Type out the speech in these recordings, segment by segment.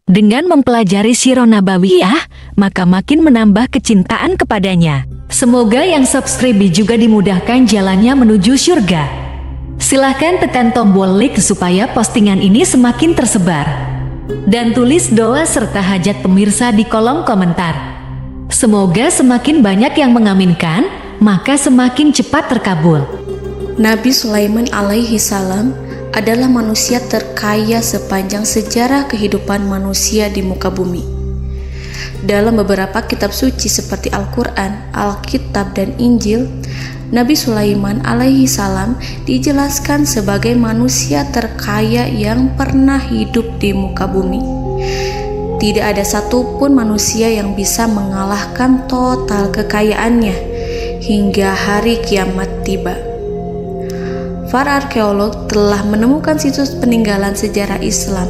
Dengan mempelajari Sirah Nabawiyah, maka makin menambah kecintaan kepadanya. Semoga yang subscribe juga dimudahkan jalannya menuju surga. Silahkan tekan tombol like supaya postingan ini semakin tersebar. Dan tulis doa serta hajat pemirsa di kolom komentar. Semoga semakin banyak yang mengaminkan, maka semakin cepat terkabul. Nabi Sulaiman alaihi salam adalah manusia terkaya sepanjang sejarah kehidupan manusia di muka bumi. Dalam beberapa kitab suci seperti Al-Quran, Alkitab, dan Injil, Nabi Sulaiman alaihi salam dijelaskan sebagai manusia terkaya yang pernah hidup di muka bumi. Tidak ada satupun manusia yang bisa mengalahkan total kekayaannya hingga hari kiamat tiba. Para arkeolog telah menemukan situs peninggalan sejarah Islam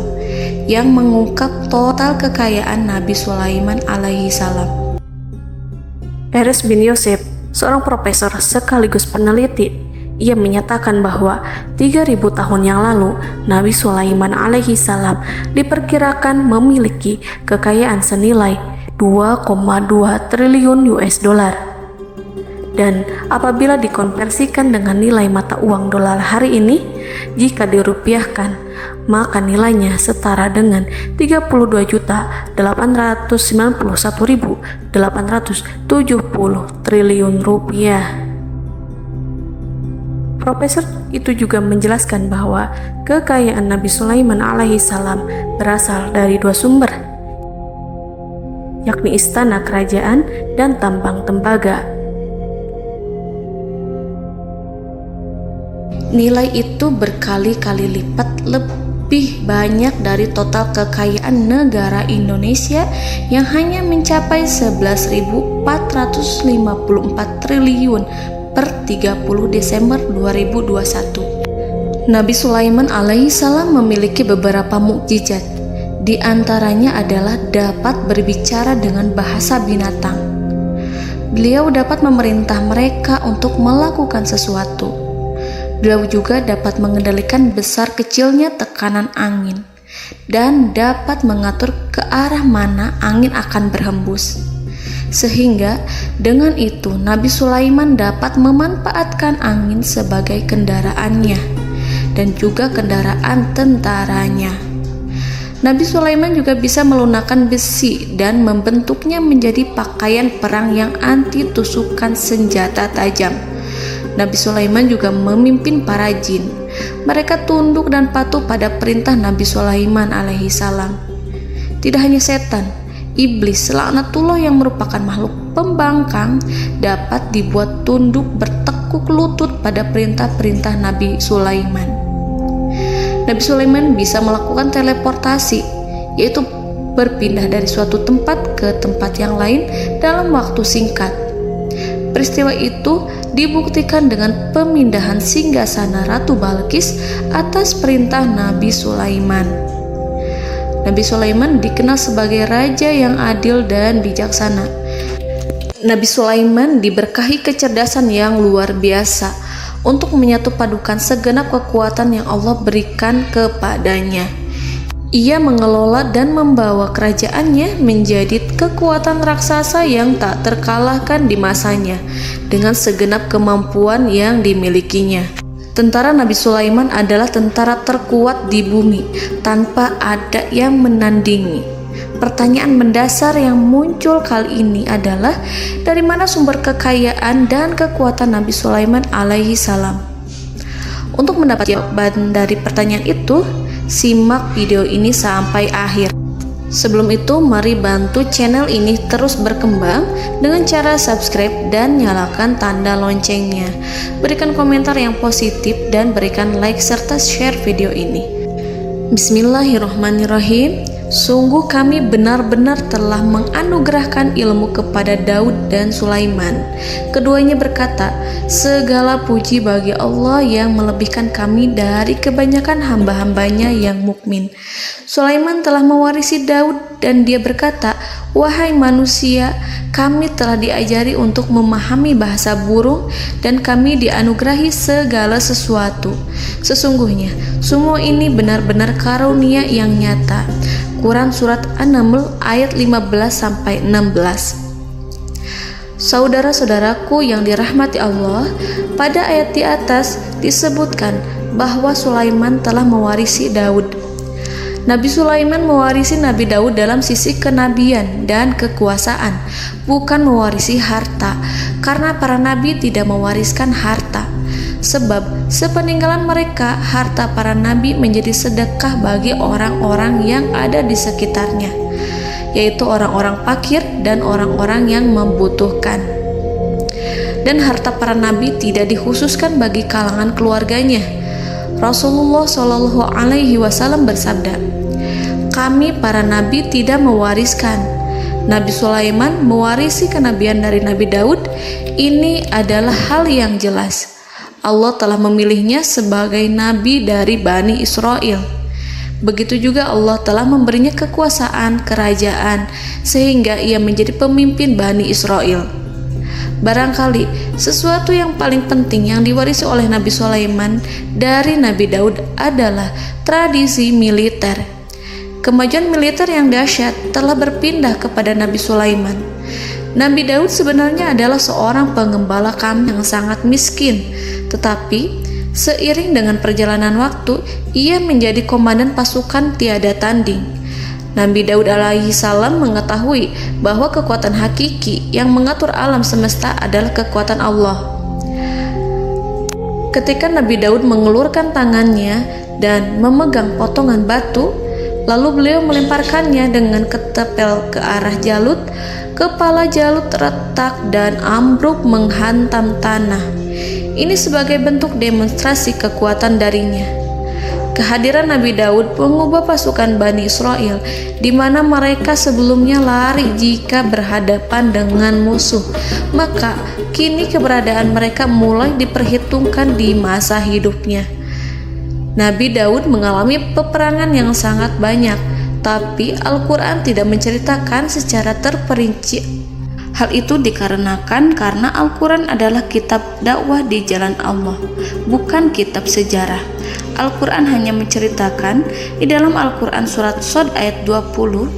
yang mengungkap total kekayaan Nabi Sulaiman alaihi salam. Erez bin Yosef, seorang profesor sekaligus peneliti, ia menyatakan bahwa 3000 tahun yang lalu Nabi Sulaiman alaihi salam diperkirakan memiliki kekayaan senilai 2,2 triliun US dollar. Dan apabila dikonversikan dengan nilai mata uang dolar hari ini, jika dirupiahkan, maka nilainya setara dengan 32.891.870 triliun rupiah. Profesor itu juga menjelaskan bahwa kekayaan Nabi Sulaiman alaihi salam berasal dari dua sumber, yakni istana kerajaan dan tambang tembaga. Nilai itu berkali-kali lipat lebih banyak dari total kekayaan negara Indonesia yang hanya mencapai 11.454 triliun per 30 Desember 2021. Nabi Sulaiman alaihi salam memiliki beberapa mukjizat. Di antaranya adalah dapat berbicara dengan bahasa binatang. Beliau dapat memerintah mereka untuk melakukan sesuatu. Beliau juga dapat mengendalikan besar kecilnya tekanan angin dan dapat mengatur ke arah mana angin akan berhembus. Sehingga dengan itu Nabi Sulaiman dapat memanfaatkan angin sebagai kendaraannya dan juga kendaraan tentaranya. Nabi Sulaiman juga bisa melunakkan besi dan membentuknya menjadi pakaian perang yang anti tusukan senjata tajam. Nabi Sulaiman juga memimpin para jin. Mereka tunduk dan patuh pada perintah Nabi Sulaiman alaihi salam. Tidak hanya setan, iblis laknatullah yang merupakan makhluk pembangkang dapat dibuat tunduk bertekuk lutut pada perintah-perintah Nabi Sulaiman. Nabi Sulaiman bisa melakukan teleportasi, yaitu berpindah dari suatu tempat ke tempat yang lain dalam waktu singkat. Peristiwa itu dibuktikan dengan pemindahan singgasana Ratu Balqis atas perintah Nabi Sulaiman. Nabi Sulaiman dikenal sebagai raja yang adil dan bijaksana. Nabi Sulaiman diberkahi kecerdasan yang luar biasa untuk menyatu padukan segenap kekuatan yang Allah berikan kepadanya. Ia mengelola dan membawa kerajaannya menjadi kekuatan raksasa yang tak terkalahkan di masanya dengan segenap kemampuan yang dimilikinya. Tentara Nabi Sulaiman adalah tentara terkuat di bumi tanpa ada yang menandingi. Pertanyaan mendasar yang muncul kali ini adalah dari mana sumber kekayaan dan kekuatan Nabi Sulaiman alaihi salam? Untuk mendapat jawaban dari pertanyaan itu, simak video ini sampai akhir. Sebelum itu, mari bantu channel ini terus berkembang dengan cara subscribe dan nyalakan tanda loncengnya. Berikan komentar yang positif dan berikan like serta share video ini. Bismillahirrahmanirrahim. Sungguh kami benar-benar telah menganugerahkan ilmu kepada Daud dan Sulaiman. Keduanya berkata, segala puji bagi Allah yang melebihkan kami dari kebanyakan hamba-hambanya yang mukmin. Sulaiman telah mewarisi Daud dan dia berkata, wahai manusia, kami telah diajari untuk memahami bahasa burung dan kami dianugerahi segala sesuatu. Sesungguhnya semua ini benar-benar karunia yang nyata. Quran surat An-Naml ayat 15-16. Saudara-saudaraku yang dirahmati Allah, pada ayat di atas disebutkan bahwa Sulaiman telah mewarisi Daud. Nabi Sulaiman mewarisi Nabi Daud dalam sisi kenabian dan kekuasaan, bukan mewarisi harta, karena para nabi tidak mewariskan harta. Sebab sepeninggalan mereka, harta para nabi menjadi sedekah bagi orang-orang yang ada di sekitarnya, yaitu orang-orang fakir dan orang-orang yang membutuhkan. Dan harta para nabi tidak dikhususkan bagi kalangan keluarganya. Rasulullah Shallallahu Alaihi Wasallam bersabda, "Kami para nabi tidak mewariskan." Nabi Sulaiman mewarisi kenabian dari Nabi Daud. Ini adalah hal yang jelas. Allah telah memilihnya sebagai nabi dari Bani Israel. Begitu juga Allah telah memberinya kekuasaan kerajaan sehingga ia menjadi pemimpin Bani Israel. Barangkali sesuatu yang paling penting yang diwarisi oleh Nabi Sulaiman dari Nabi Daud adalah tradisi militer. Kemajuan militer yang dahsyat telah berpindah kepada Nabi Sulaiman. Nabi Daud sebenarnya adalah seorang pengembala kambing yang sangat miskin, tetapi seiring dengan perjalanan waktu, ia menjadi komandan pasukan tiada tanding. Nabi Daud alaihi salam mengetahui bahwa kekuatan hakiki yang mengatur alam semesta adalah kekuatan Allah. Ketika Nabi Daud mengulurkan tangannya dan memegang potongan batu, lalu beliau melemparkannya dengan ketepel ke arah Jalut, kepala Jalut retak dan ambruk menghantam tanah. Ini sebagai bentuk demonstrasi kekuatan darinya. Kehadiran Nabi Daud mengubah pasukan Bani Israel, di mana mereka sebelumnya lari jika berhadapan dengan musuh. Maka kini keberadaan mereka mulai diperhitungkan di masa hidupnya. Nabi Daud mengalami peperangan yang sangat banyak, tapi Al-Quran tidak menceritakan secara terperinci. Hal itu dikarenakan karena Al-Quran adalah kitab dakwah di jalan Allah, bukan kitab sejarah. Al-Quran hanya menceritakan di dalam Al-Quran surat Shad ayat 20,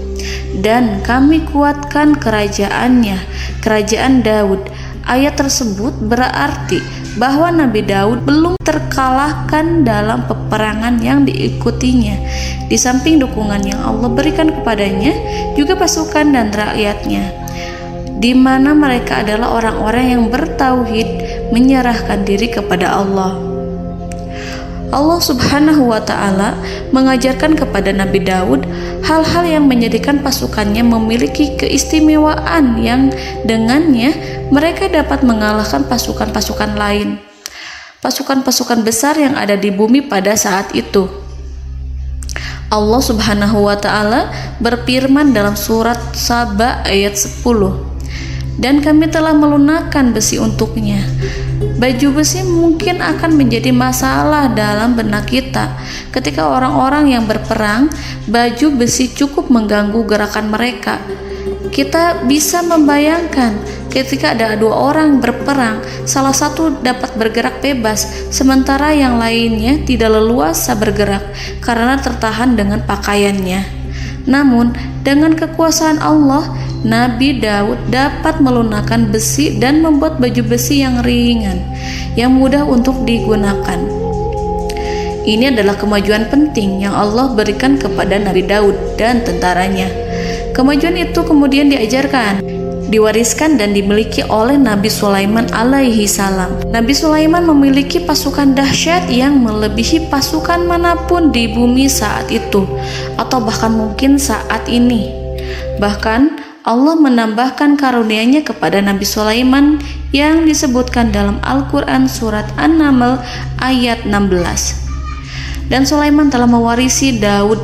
"Dan kami kuatkan kerajaannya, kerajaan Daud." Ayat tersebut berarti bahwa Nabi Daud belum terkalahkan dalam peperangan yang diikutinya. Di samping dukungan yang Allah berikan kepadanya, juga pasukan dan rakyatnya, di mana mereka adalah orang-orang yang bertauhid, menyerahkan diri kepada Allah. Allah Subhanahu wa Ta'ala mengajarkan kepada Nabi Daud hal-hal yang menjadikan pasukannya memiliki keistimewaan yang dengannya mereka dapat mengalahkan pasukan-pasukan lain, pasukan-pasukan besar yang ada di bumi pada saat itu. Allah Subhanahu wa Ta'ala berfirman dalam surat Saba ayat 10, "Dan kami telah melunakkan besi untuknya." Baju besi mungkin akan menjadi masalah dalam benak kita. Ketika orang-orang yang berperang, baju besi cukup mengganggu gerakan mereka. Kita bisa membayangkan ketika ada dua orang berperang, salah satu dapat bergerak bebas, sementara yang lainnya tidak leluasa bergerak karena tertahan dengan pakaiannya. Namun, dengan kekuasaan Allah, Nabi Daud dapat melunakkan besi dan membuat baju besi yang ringan, yang mudah untuk digunakan. Ini adalah kemajuan penting yang Allah berikan kepada Nabi Daud dan tentaranya. Kemajuan itu kemudian diajarkan, diwariskan dan dimiliki oleh Nabi Sulaiman alaihi salam. Nabi Sulaiman memiliki pasukan dahsyat yang melebihi pasukan manapun di bumi saat itu, atau bahkan mungkin saat ini. Bahkan Allah menambahkan karunia-Nya kepada Nabi Sulaiman yang disebutkan dalam Al-Quran surat An-Naml ayat 16. Dan Sulaiman telah mewarisi Daud,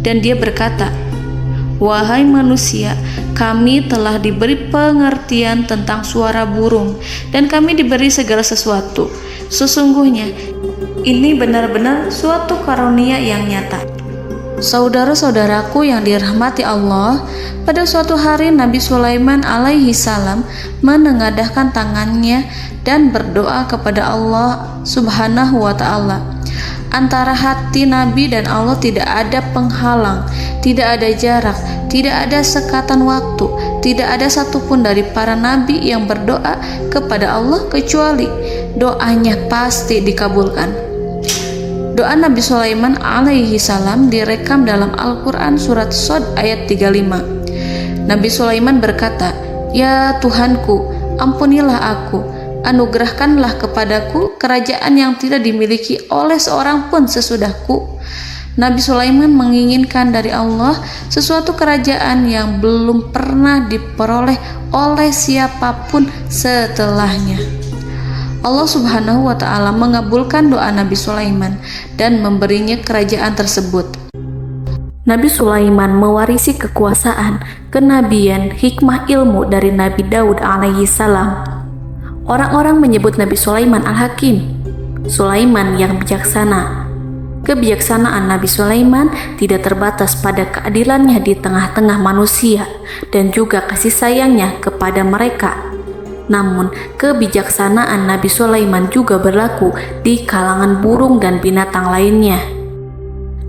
dan dia berkata, "Wahai manusia, kami telah diberi pengertian tentang suara burung, dan kami diberi segala sesuatu. Sesungguhnya ini benar-benar suatu karunia yang nyata." Saudara-saudaraku yang dirahmati Allah, pada suatu hari Nabi Sulaiman alaihi salam menengadahkan tangannya dan berdoa kepada Allah Subhanahu wa ta'ala. Antara hati Nabi dan Allah tidak ada penghalang, tidak ada jarak, tidak ada sekatan waktu, tidak ada satupun dari para nabi yang berdoa kepada Allah kecuali doanya pasti dikabulkan. Doa Nabi Sulaiman alaihi salam direkam dalam Al-Quran surat Shad ayat 35. Nabi Sulaiman berkata, "Ya Tuhanku, ampunilah aku, anugerahkanlah kepadaku kerajaan yang tidak dimiliki oleh seorang pun sesudahku." Nabi Sulaiman menginginkan dari Allah sesuatu kerajaan yang belum pernah diperoleh oleh siapapun setelahnya. Allah Subhanahu wa ta'ala mengabulkan doa Nabi Sulaiman dan memberinya kerajaan tersebut. Nabi Sulaiman mewarisi kekuasaan, kenabian, hikmah ilmu dari Nabi Daud alaihi salam. Orang-orang menyebut Nabi Sulaiman Al-Hakim, Sulaiman yang bijaksana. Kebijaksanaan Nabi Sulaiman tidak terbatas pada keadilannya di tengah-tengah manusia dan juga kasih sayangnya kepada mereka. Namun, kebijaksanaan Nabi Sulaiman juga berlaku di kalangan burung dan binatang lainnya.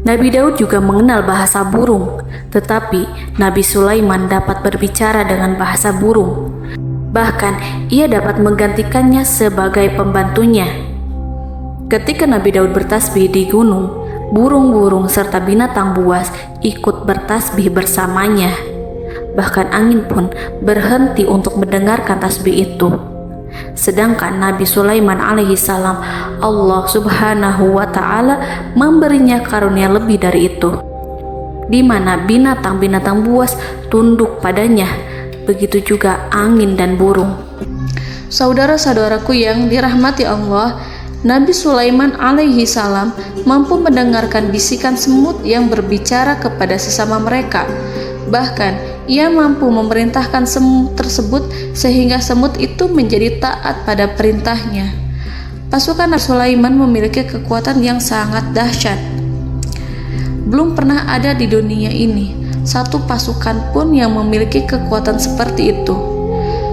Nabi Daud juga mengenal bahasa burung, tetapi Nabi Sulaiman dapat berbicara dengan bahasa burung. Bahkan, ia dapat menggantikannya sebagai pembantunya. Ketika Nabi Daud bertasbih di gunung, burung-burung serta binatang buas ikut bertasbih bersamanya. Bahkan angin pun berhenti untuk mendengarkan tasbih itu. Sedangkan Nabi Sulaiman alaihi salam, Allah Subhanahu wa ta'ala memberinya karunia lebih dari itu, di mana binatang-binatang buas tunduk padanya, begitu juga angin dan burung. Saudara-saudaraku yang dirahmati Allah, Nabi Sulaiman alaihi salam mampu mendengarkan bisikan semut yang berbicara kepada sesama mereka. Bahkan ia mampu memerintahkan semut tersebut sehingga semut itu menjadi taat pada perintahnya. Pasukan Nabi Sulaiman memiliki kekuatan yang sangat dahsyat. Belum pernah ada di dunia ini satu pasukan pun yang memiliki kekuatan seperti itu.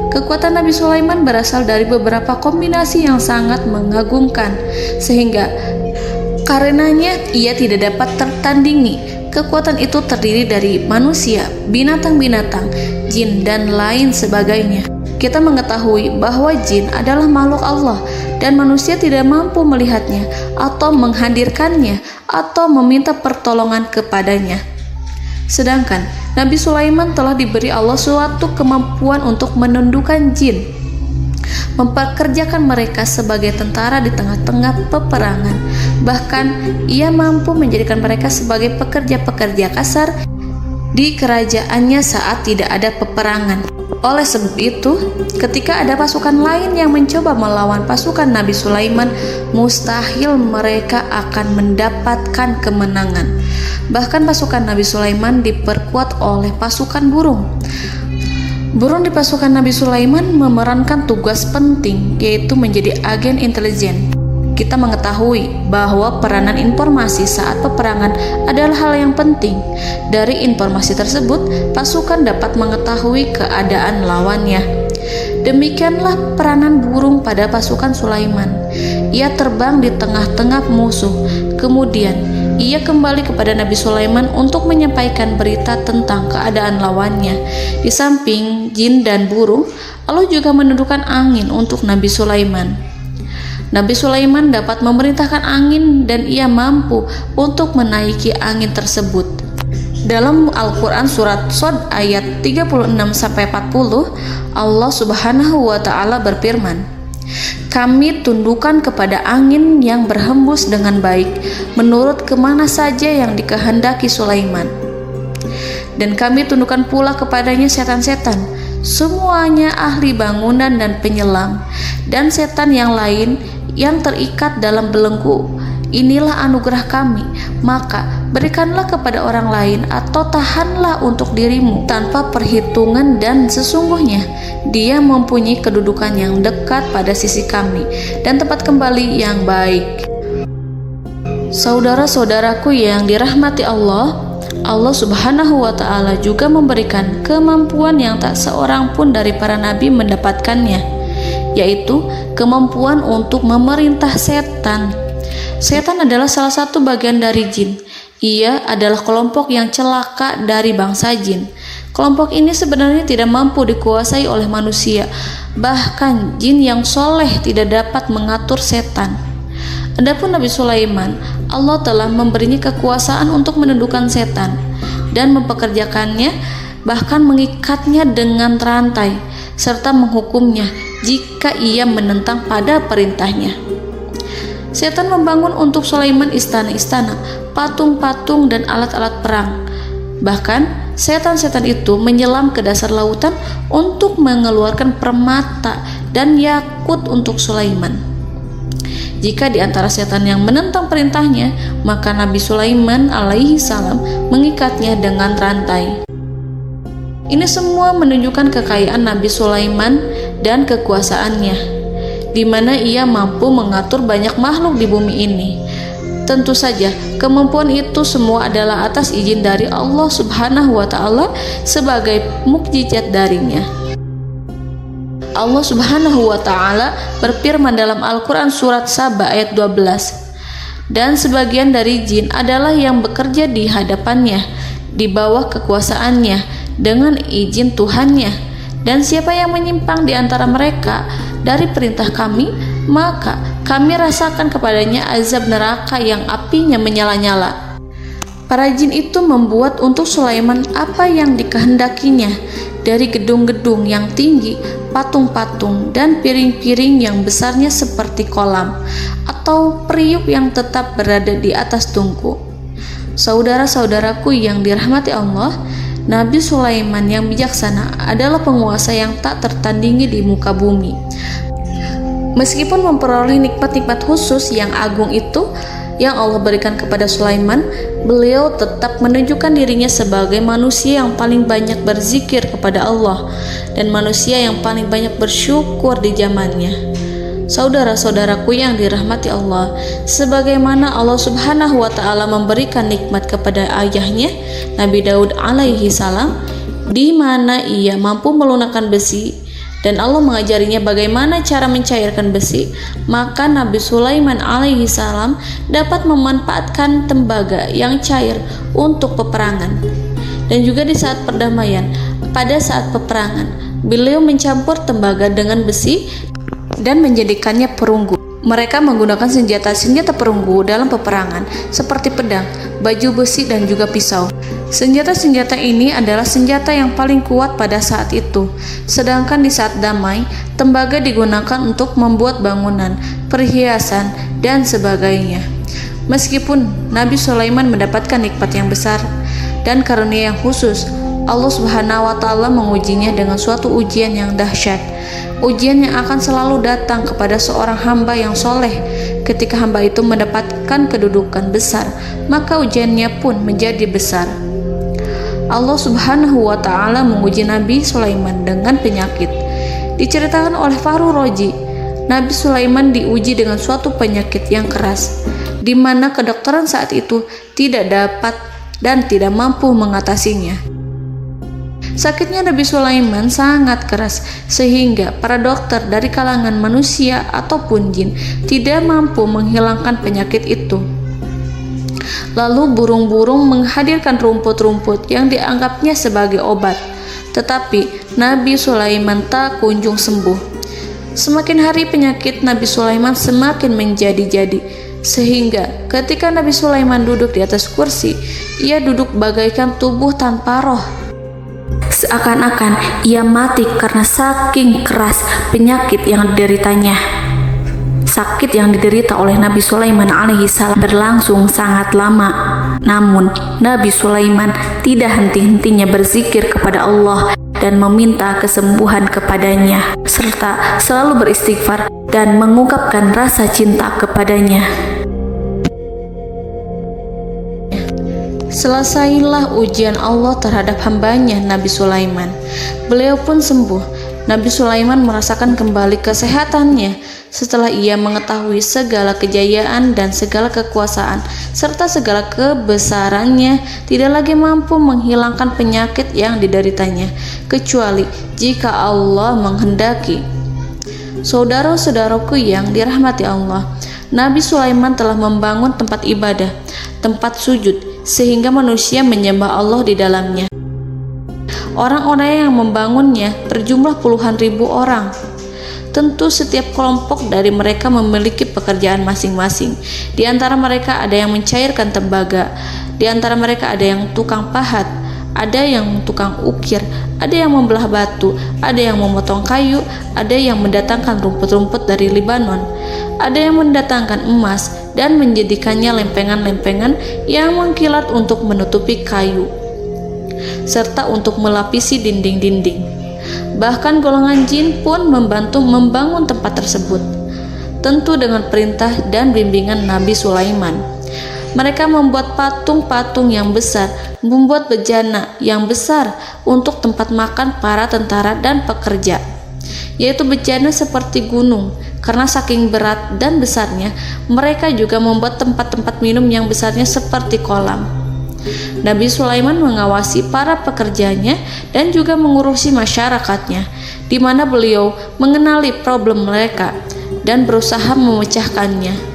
Kekuatan Nabi Sulaiman berasal dari beberapa kombinasi yang sangat mengagumkan, sehingga karenanya ia tidak dapat tertandingi. Kekuatan itu terdiri dari manusia, binatang-binatang, jin, dan lain sebagainya. Kita mengetahui bahwa jin adalah makhluk Allah dan manusia tidak mampu melihatnya atau menghadirkannya atau meminta pertolongan kepadanya. Sedangkan Nabi Sulaiman telah diberi Allah suatu kemampuan untuk menundukkan jin, mempekerjakan mereka sebagai tentara di tengah-tengah peperangan. Bahkan ia mampu menjadikan mereka sebagai pekerja-pekerja kasar di kerajaannya saat tidak ada peperangan. Oleh sebab itu, ketika ada pasukan lain yang mencoba melawan pasukan Nabi Sulaiman, mustahil mereka akan mendapatkan kemenangan. Bahkan pasukan Nabi Sulaiman diperkuat oleh pasukan burung. Burung di pasukan Nabi Sulaiman memerankan tugas penting, yaitu menjadi agen intelijen. Kita mengetahui bahwa peranan informasi saat peperangan adalah hal yang penting. Dari informasi tersebut, pasukan dapat mengetahui keadaan lawannya. Demikianlah peranan burung pada pasukan Sulaiman. Ia terbang di tengah-tengah musuh. Kemudian, ia kembali kepada Nabi Sulaiman untuk menyampaikan berita tentang keadaan lawannya. Di samping jin dan burung, Allah juga menundukkan angin untuk Nabi Sulaiman. Nabi Sulaiman dapat memerintahkan angin dan ia mampu untuk menaiki angin tersebut. Dalam Al-Quran surat Shad ayat 36-40, Allah Subhanahu wa ta'ala berfirman, "Kami tundukkan kepada angin yang berhembus dengan baik menurut kemana saja yang dikehendaki Sulaiman. Dan kami tundukkan pula kepadanya setan-setan, semuanya ahli bangunan dan penyelam, dan setan yang lain yang terikat dalam belenggu. Inilah anugerah kami, maka berikanlah kepada orang lain atau tahanlah untuk dirimu tanpa perhitungan, dan sesungguhnya dia mempunyai kedudukan yang dekat pada sisi kami dan tempat kembali yang baik." Saudara-saudaraku yang dirahmati Allah, Allah Subhanahu wa Ta'ala juga memberikan kemampuan yang tak seorang pun dari para nabi mendapatkannya, yaitu kemampuan untuk memerintah setan. Setan adalah salah satu bagian dari jin. Ia adalah kelompok yang celaka dari bangsa jin. Kelompok ini sebenarnya tidak mampu dikuasai oleh manusia. Bahkan jin yang soleh tidak dapat mengatur setan. Adapun Nabi Sulaiman, Allah telah memberinya kekuasaan untuk menundukkan setan dan mempekerjakannya, bahkan mengikatnya dengan rantai serta menghukumnya jika ia menentang pada perintahnya. Setan membangun untuk Sulaiman istana-istana, patung-patung dan alat-alat perang. Bahkan setan-setan itu menyelam ke dasar lautan untuk mengeluarkan permata dan yakut untuk Sulaiman. Jika di antara setan yang menentang perintahnya, maka Nabi Sulaiman alaihi salam mengikatnya dengan rantai. Ini semua menunjukkan kekayaan Nabi Sulaiman dan kekuasaannya, di mana ia mampu mengatur banyak makhluk di bumi ini. Tentu saja, kemampuan itu semua adalah atas izin dari Allah Subhanahu wa Ta'ala sebagai mukjizat darinya. Allah Subhanahu wa Ta'ala berfirman dalam Al-Quran surat Saba ayat 12, dan sebagian dari jin adalah yang bekerja di hadapannya di bawah kekuasaannya dengan izin Tuhannya, dan siapa yang menyimpang di antara mereka dari perintah kami, maka kami rasakan kepadanya azab neraka yang apinya menyala-nyala. Para jin itu membuat untuk Sulaiman apa yang dikehendakinya, dari gedung-gedung yang tinggi, patung-patung, dan piring-piring yang besarnya seperti kolam, atau periuk yang tetap berada di atas tungku. Saudara-saudaraku yang dirahmati Allah, Nabi Sulaiman yang bijaksana adalah penguasa yang tak tertandingi di muka bumi. Meskipun memperoleh nikmat-nikmat khusus yang agung itu yang Allah berikan kepada Sulaiman, beliau tetap menunjukkan dirinya sebagai manusia yang paling banyak berzikir kepada Allah dan manusia yang paling banyak bersyukur di zamannya. Saudara-saudaraku yang dirahmati Allah, sebagaimana Allah Subhanahu wa Ta'ala memberikan nikmat kepada ayahnya Nabi Daud alaihi salam, di mana ia mampu melunakkan besi dan Allah mengajarinya bagaimana cara mencairkan besi, maka Nabi Sulaiman alaihi salam dapat memanfaatkan tembaga yang cair untuk peperangan. Dan juga di saat perdamaian, pada saat peperangan, beliau mencampur tembaga dengan besi dan menjadikannya perunggu. Mereka menggunakan senjata-senjata perunggu dalam peperangan seperti pedang, baju besi, dan juga pisau. Senjata-senjata ini adalah senjata yang paling kuat pada saat itu. Sedangkan di saat damai, tembaga digunakan untuk membuat bangunan, perhiasan, dan sebagainya. Meskipun Nabi Sulaiman mendapatkan nikmat yang besar dan karunia yang khusus, Allah Subhanahu wa Ta'ala mengujinya dengan suatu ujian yang dahsyat. Ujian yang akan selalu datang kepada seorang hamba yang soleh. Ketika hamba itu mendapatkan kedudukan besar, maka ujiannya pun menjadi besar. Allah Subhanahu wa Ta'ala menguji Nabi Sulaiman dengan penyakit. Diceritakan oleh Fahru Roji, Nabi Sulaiman diuji dengan suatu penyakit yang keras, di mana kedokteran saat itu tidak dapat dan tidak mampu mengatasinya. Sakitnya Nabi Sulaiman sangat keras sehingga para dokter dari kalangan manusia ataupun jin tidak mampu menghilangkan penyakit itu. Lalu burung-burung menghadirkan rumput-rumput yang dianggapnya sebagai obat, tetapi Nabi Sulaiman tak kunjung sembuh. Semakin hari penyakit Nabi Sulaiman semakin menjadi-jadi, sehingga ketika Nabi Sulaiman duduk di atas kursi, ia duduk bagaikan tubuh tanpa roh. Seakan-akan ia mati karena saking keras penyakit yang dideritanya. Sakit yang diderita oleh Nabi Sulaiman alaihi salam berlangsung sangat lama. Namun Nabi Sulaiman tidak henti-hentinya berzikir kepada Allah dan meminta kesembuhan kepadanya, serta selalu beristighfar dan mengungkapkan rasa cinta kepadanya. Selesailah ujian Allah terhadap hambanya Nabi Sulaiman. Beliau pun sembuh Nabi Sulaiman merasakan kembali kesehatannya setelah ia mengetahui segala kejayaan dan segala kekuasaan serta segala kebesarannya tidak lagi mampu menghilangkan penyakit yang dideritanya kecuali jika Allah menghendaki. Saudara-saudaraku yang dirahmati Allah, Nabi Sulaiman telah membangun tempat ibadah, tempat sujud, sehingga manusia menyembah Allah di dalamnya. Orang-orang yang membangunnya berjumlah puluhan ribu orang. Tentu setiap kelompok dari mereka memiliki pekerjaan masing-masing. Di antara mereka ada yang mencairkan tembaga, di antara mereka ada yang tukang pahat, ada yang tukang ukir, ada yang membelah batu, ada yang memotong kayu, ada yang mendatangkan rumput-rumput dari Libanon, ada yang mendatangkan emas dan menjadikannya lempengan-lempengan yang mengkilat untuk menutupi kayu serta untuk melapisi dinding-dinding. Bahkan golongan jin pun membantu membangun tempat tersebut, tentu dengan perintah dan bimbingan Nabi Sulaiman. Mereka membuat patung-patung yang besar, membuat bejana yang besar untuk tempat makan para tentara dan pekerja, yaitu bejana seperti gunung. Karena saking berat dan besarnya, mereka juga membuat tempat-tempat minum yang besarnya seperti kolam. Nabi Sulaiman mengawasi para pekerjanya dan juga mengurusi masyarakatnya, di mana beliau mengenali problem mereka dan berusaha memecahkannya.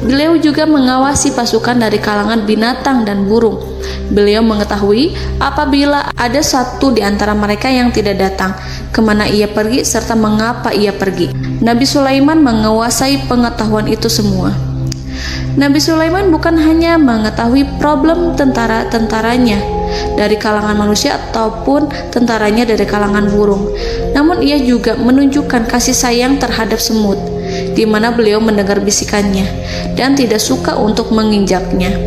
Beliau juga mengawasi pasukan dari kalangan binatang dan burung. Beliau mengetahui apabila ada satu di antara mereka yang tidak datang, kemana ia pergi serta mengapa ia pergi. Nabi Sulaiman menguasai pengetahuan itu semua. Nabi Sulaiman bukan hanya mengetahui problem tentara-tentaranya dari kalangan manusia ataupun tentaranya dari kalangan burung, namun ia juga menunjukkan kasih sayang terhadap semut, di mana beliau mendengar bisikannya dan tidak suka untuk menginjaknya.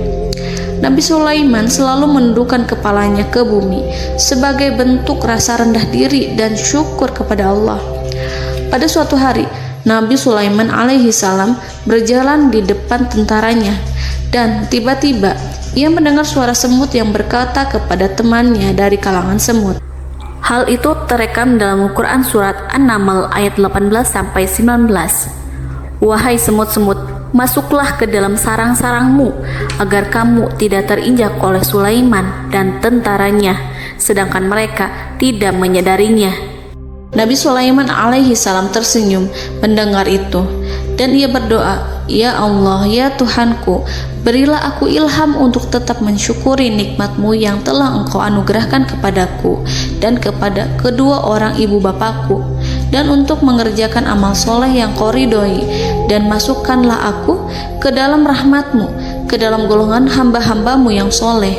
Nabi Sulaiman selalu menundukkan kepalanya ke bumi sebagai bentuk rasa rendah diri dan syukur kepada Allah. Pada suatu hari, Nabi Sulaiman alaihi salam berjalan di depan tentaranya dan tiba-tiba ia mendengar suara semut yang berkata kepada temannya dari kalangan semut. Hal itu terekam dalam Al-Quran surat An-Naml ayat 18-19. Wahai semut-semut, masuklah ke dalam sarang-sarangmu agar kamu tidak terinjak oleh Sulaiman dan tentaranya, sedangkan mereka tidak menyadarinya. Nabi Sulaiman alaihi salam tersenyum mendengar itu dan ia berdoa, "Ya Allah, ya Tuhanku, berilah aku ilham untuk tetap mensyukuri nikmat-Mu yang telah Engkau anugerahkan kepadaku dan kepada kedua orang ibu bapakku, dan untuk mengerjakan amal soleh yang Kau ridhoi, dan masukkanlah aku ke dalam rahmat-Mu, ke dalam golongan hamba-hamba-Mu yang soleh."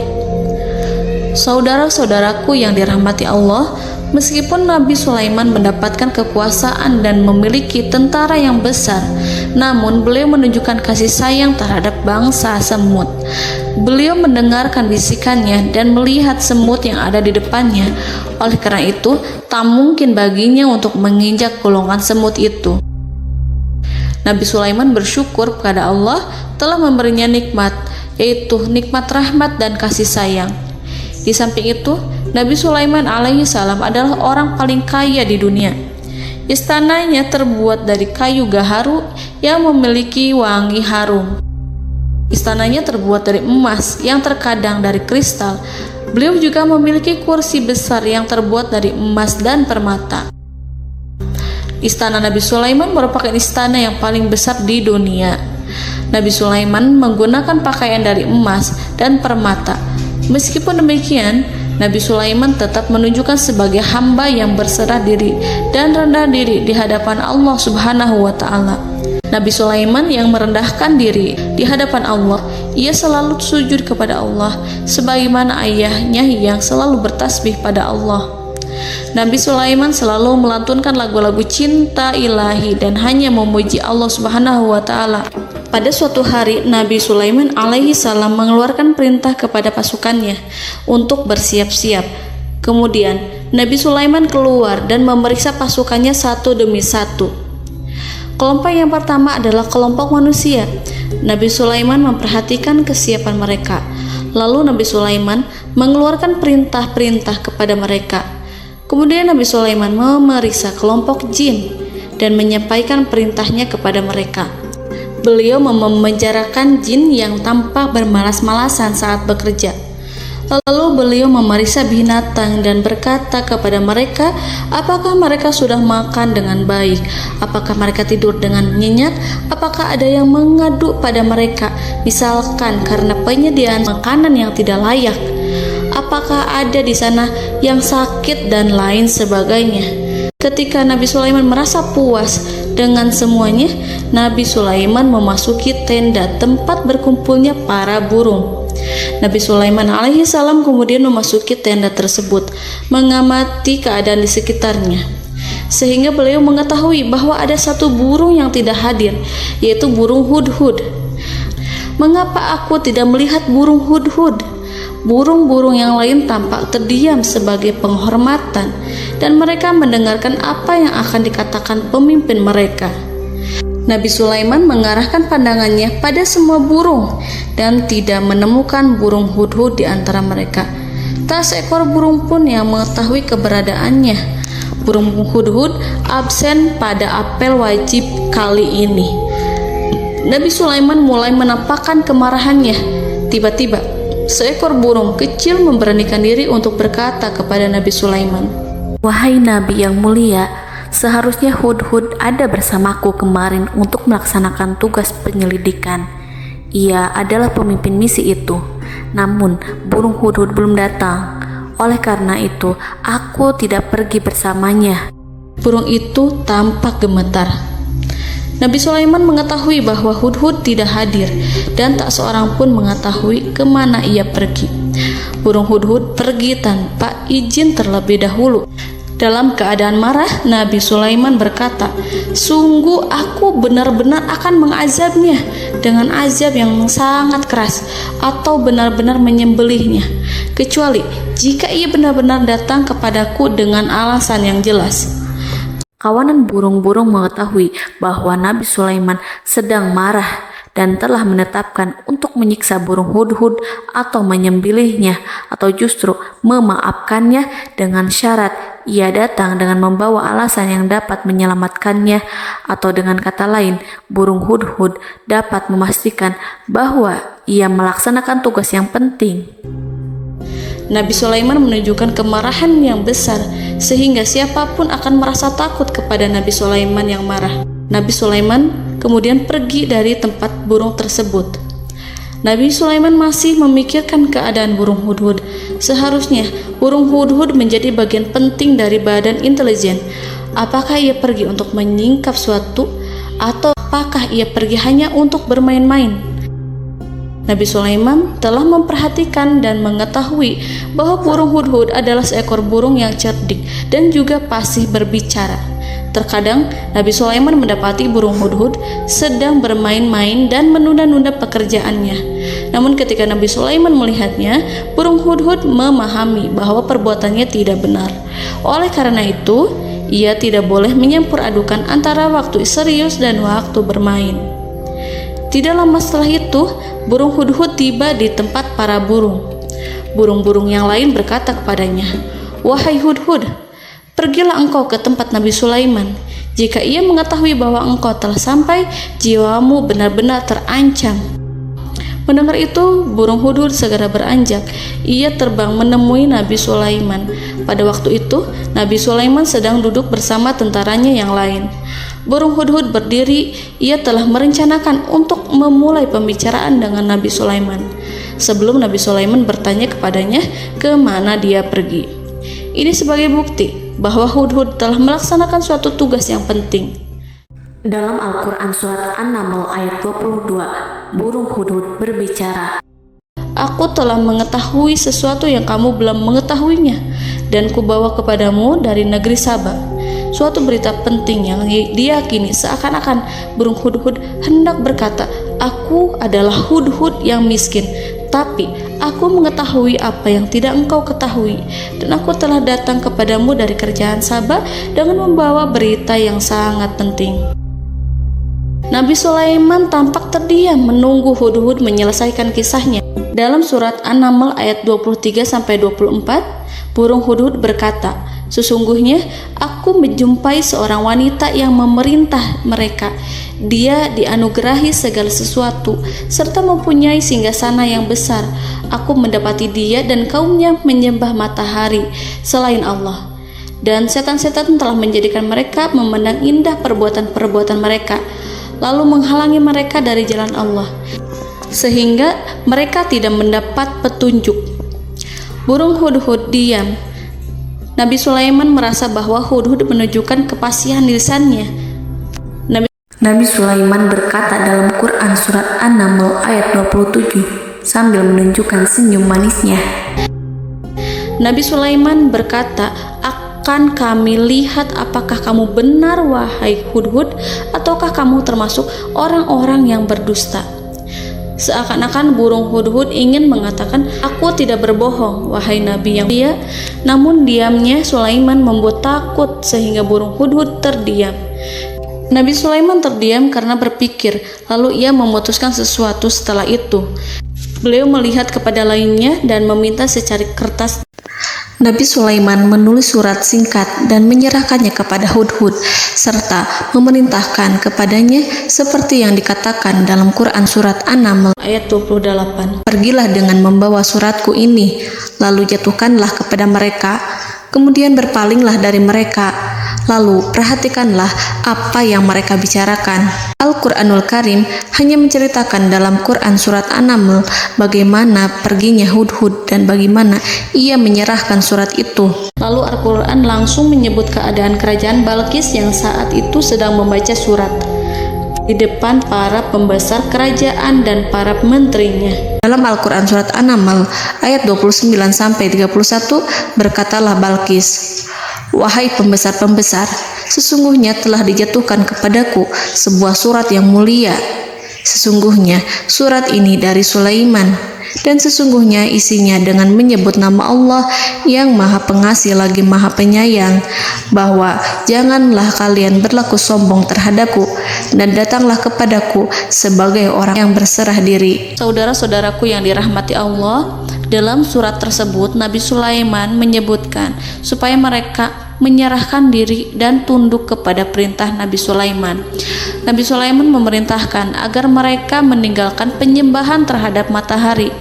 Saudara-saudaraku yang dirahmati Allah, meskipun Nabi Sulaiman mendapatkan kekuasaan dan memiliki tentara yang besar, namun beliau menunjukkan kasih sayang terhadap bangsa semut. Beliau mendengarkan bisikannya dan melihat semut yang ada di depannya. Oleh karena itu, tak mungkin baginya untuk menginjak golongan semut itu. Nabi Sulaiman bersyukur kepada Allah telah memberinya nikmat, yaitu nikmat rahmat dan kasih sayang. Di samping itu, Nabi Sulaiman alaihi salam adalah orang paling kaya di dunia. Istananya terbuat dari kayu gaharu yang memiliki wangi harum. Istananya terbuat dari emas yang terkadang dari kristal. Beliau juga memiliki kursi besar yang terbuat dari emas dan permata. Istana Nabi Sulaiman merupakan istana yang paling besar di dunia. Nabi Sulaiman menggunakan pakaian dari emas dan permata. Meskipun demikian, Nabi Sulaiman tetap menunjukkan sebagai hamba yang berserah diri dan rendah diri di hadapan Allah Subhanahu wa Ta'ala. Nabi Sulaiman yang merendahkan diri di hadapan Allah, ia selalu sujud kepada Allah, sebagaimana ayahnya yang selalu bertasbih pada Allah. Nabi Sulaiman selalu melantunkan lagu-lagu cinta ilahi dan hanya memuji Allah Subhanahu wa Ta'ala. Pada suatu hari, Nabi Sulaiman alaihi salam mengeluarkan perintah kepada pasukannya untuk bersiap-siap. Kemudian, Nabi Sulaiman keluar dan memeriksa pasukannya satu demi satu. Kelompok yang pertama adalah kelompok manusia. Nabi Sulaiman memperhatikan kesiapan mereka. Lalu Nabi Sulaiman mengeluarkan perintah-perintah kepada mereka. Kemudian Nabi Sulaiman memeriksa kelompok jin dan menyampaikan perintahnya kepada mereka. Beliau memenjarakan jin yang tampak bermalas-malasan saat bekerja. Lalu beliau memeriksa binatang dan berkata kepada mereka, apakah mereka sudah makan dengan baik? Apakah mereka tidur dengan nyenyak? Apakah ada yang mengadu pada mereka, misalkan karena penyediaan makanan yang tidak layak? Apakah ada di sana yang sakit dan lain sebagainya? Ketika Nabi Sulaiman merasa puas dengan semuanya, Nabi Sulaiman memasuki tenda tempat berkumpulnya para burung. Nabi Sulaiman alaihissalam kemudian memasuki tenda tersebut, mengamati keadaan di sekitarnya, sehingga beliau mengetahui bahwa ada satu burung yang tidak hadir, yaitu burung hudhud. Mengapa aku tidak melihat burung hudhud? Burung-burung yang lain tampak terdiam sebagai penghormatan, dan mereka mendengarkan apa yang akan dikatakan pemimpin mereka. Nabi Sulaiman mengarahkan pandangannya pada semua burung dan tidak menemukan burung hudhud di antara mereka. Tak seekor burung pun yang mengetahui keberadaannya. Burung hudhud absen pada apel wajib kali ini. Nabi Sulaiman mulai menampakkan kemarahannya. Tiba-tiba, seekor burung kecil memberanikan diri untuk berkata kepada Nabi Sulaiman, Wahai Nabi yang mulia, seharusnya Hudhud ada bersamaku kemarin untuk melaksanakan tugas penyelidikan. Ia adalah pemimpin misi itu. Namun, burung Hudhud belum datang. Oleh karena itu, aku tidak pergi bersamanya. Burung itu tampak gemetar. Nabi Sulaiman mengetahui bahwa Hudhud tidak hadir dan tak seorang pun mengetahui kemana ia pergi. Burung hudhud pergi tanpa izin terlebih dahulu. Dalam keadaan marah, Nabi Sulaiman berkata, "Sungguh aku benar-benar akan mengazabnya dengan azab yang sangat keras atau benar-benar menyembelihnya, kecuali jika ia benar-benar datang kepadaku dengan alasan yang jelas." Kawanan burung-burung mengetahui bahwa Nabi Sulaiman sedang marah dan telah menetapkan untuk menyiksa burung hudhud atau menyembelihnya atau justru memaafkannya dengan syarat ia datang dengan membawa alasan yang dapat menyelamatkannya, atau dengan kata lain, burung hudhud dapat memastikan bahwa ia melaksanakan tugas yang penting. Nabi Sulaiman menunjukkan kemarahan yang besar sehingga siapapun akan merasa takut kepada Nabi Sulaiman yang marah. Nabi Sulaiman kemudian pergi dari tempat burung tersebut. Nabi Sulaiman masih memikirkan keadaan burung hudhud. Seharusnya burung hudhud menjadi bagian penting dari badan intelijen. Apakah ia pergi untuk menyingkap suatu, atau apakah ia pergi hanya untuk bermain-main? Nabi Sulaiman telah memperhatikan dan mengetahui bahwa burung hudhud adalah seekor burung yang cerdik dan juga fasih berbicara. Terkadang Nabi Sulaiman mendapati burung hudhud sedang bermain-main dan menunda-nunda pekerjaannya. Namun ketika Nabi Sulaiman melihatnya, burung hudhud memahami bahwa perbuatannya tidak benar. Oleh karena itu, ia tidak boleh menyampur adukan antara waktu serius dan waktu bermain. Tidak lama setelah itu, burung hudhud tiba di tempat para burung. Burung-burung yang lain berkata kepadanya, "Wahai hudhud, pergilah engkau ke tempat Nabi Sulaiman. Jika ia mengetahui bahwa engkau telah sampai, jiwamu benar-benar terancam." Mendengar itu, burung hudhud segera beranjak. Ia terbang menemui Nabi Sulaiman. Pada waktu itu, Nabi Sulaiman sedang duduk bersama tentaranya yang lain. Burung hudhud berdiri. Ia telah merencanakan untuk memulai pembicaraan dengan Nabi Sulaiman sebelum Nabi Sulaiman bertanya kepadanya kemana dia pergi. Ini sebagai bukti bahwa hudhud telah melaksanakan suatu tugas yang penting. Dalam Al-Quran Surat An-Naml ayat 22, burung hudhud berbicara, "Aku telah mengetahui sesuatu yang kamu belum mengetahuinya, dan kubawa kepadamu dari negeri Saba suatu berita penting yang diyakini seakan-akan burung hudhud hendak berkata, 'Aku adalah hudhud yang miskin, tapi aku mengetahui apa yang tidak engkau ketahui, dan aku telah datang kepadamu dari kerajaan Saba dengan membawa berita yang sangat penting.'" Nabi Sulaiman tampak terdiam menunggu hudhud menyelesaikan kisahnya. Dalam surat An-Naml ayat 23-24, burung hudhud berkata, Sesungguhnya aku menjumpai seorang wanita yang memerintah mereka. Dia dianugerahi segala sesuatu serta mempunyai singgasana yang besar. Aku mendapati dia dan kaumnya menyembah matahari selain Allah. Dan setan-setan telah menjadikan mereka memandang indah perbuatan-perbuatan mereka, lalu menghalangi mereka dari jalan Allah, sehingga mereka tidak mendapat petunjuk. Burung hudhud diam. Nabi Sulaiman merasa bahwa hudhud menunjukkan kepasihan lisannya. Nabi Sulaiman berkata dalam Quran surat An-Naml ayat 27 sambil menunjukkan senyum manisnya. Nabi Sulaiman berkata, "Akan kami lihat apakah kamu benar wahai hudhud, ataukah kamu termasuk orang-orang yang berdusta." Seakan-akan burung hudhud ingin mengatakan, "Aku tidak berbohong, wahai Nabi yang mulia." Namun diamnya Sulaiman membuat takut sehingga burung hudhud terdiam. Nabi Sulaiman terdiam karena berpikir, lalu ia memutuskan sesuatu setelah itu. Beliau melihat kepada lainnya dan meminta secari kertas. Nabi Sulaiman menulis surat singkat dan menyerahkannya kepada Hudhud serta memerintahkan kepadanya seperti yang dikatakan dalam Quran surat An-Naml ayat 28. "Pergilah dengan membawa suratku ini, lalu jatuhkanlah kepada mereka, kemudian berpalinglah dari mereka, lalu perhatikanlah apa yang mereka bicarakan." Al-Quranul Karim hanya menceritakan dalam Quran surat An-Naml bagaimana perginya Hudhud dan bagaimana ia menyerahkan surat itu. Lalu Al-Quran langsung menyebut keadaan kerajaan Balqis yang saat itu sedang membaca surat di depan para pembesar kerajaan dan para menterinya. Dalam Al-Quran surat An-Naml ayat 29-31 berkatalah Balqis, "Wahai pembesar-pembesar, sesungguhnya telah dijatuhkan kepadaku sebuah surat yang mulia. Sesungguhnya surat ini dari Sulaiman, dan sesungguhnya isinya dengan menyebut nama Allah yang Maha Pengasih lagi Maha Penyayang, bahwa janganlah kalian berlaku sombong terhadapku, dan datanglah kepadaku sebagai orang yang berserah diri." Saudara-saudaraku yang dirahmati Allah, dalam surat tersebut Nabi Sulaiman menyebutkan supaya mereka menyerahkan diri dan tunduk kepada perintah Nabi Sulaiman. Nabi Sulaiman memerintahkan agar mereka meninggalkan penyembahan terhadap matahari.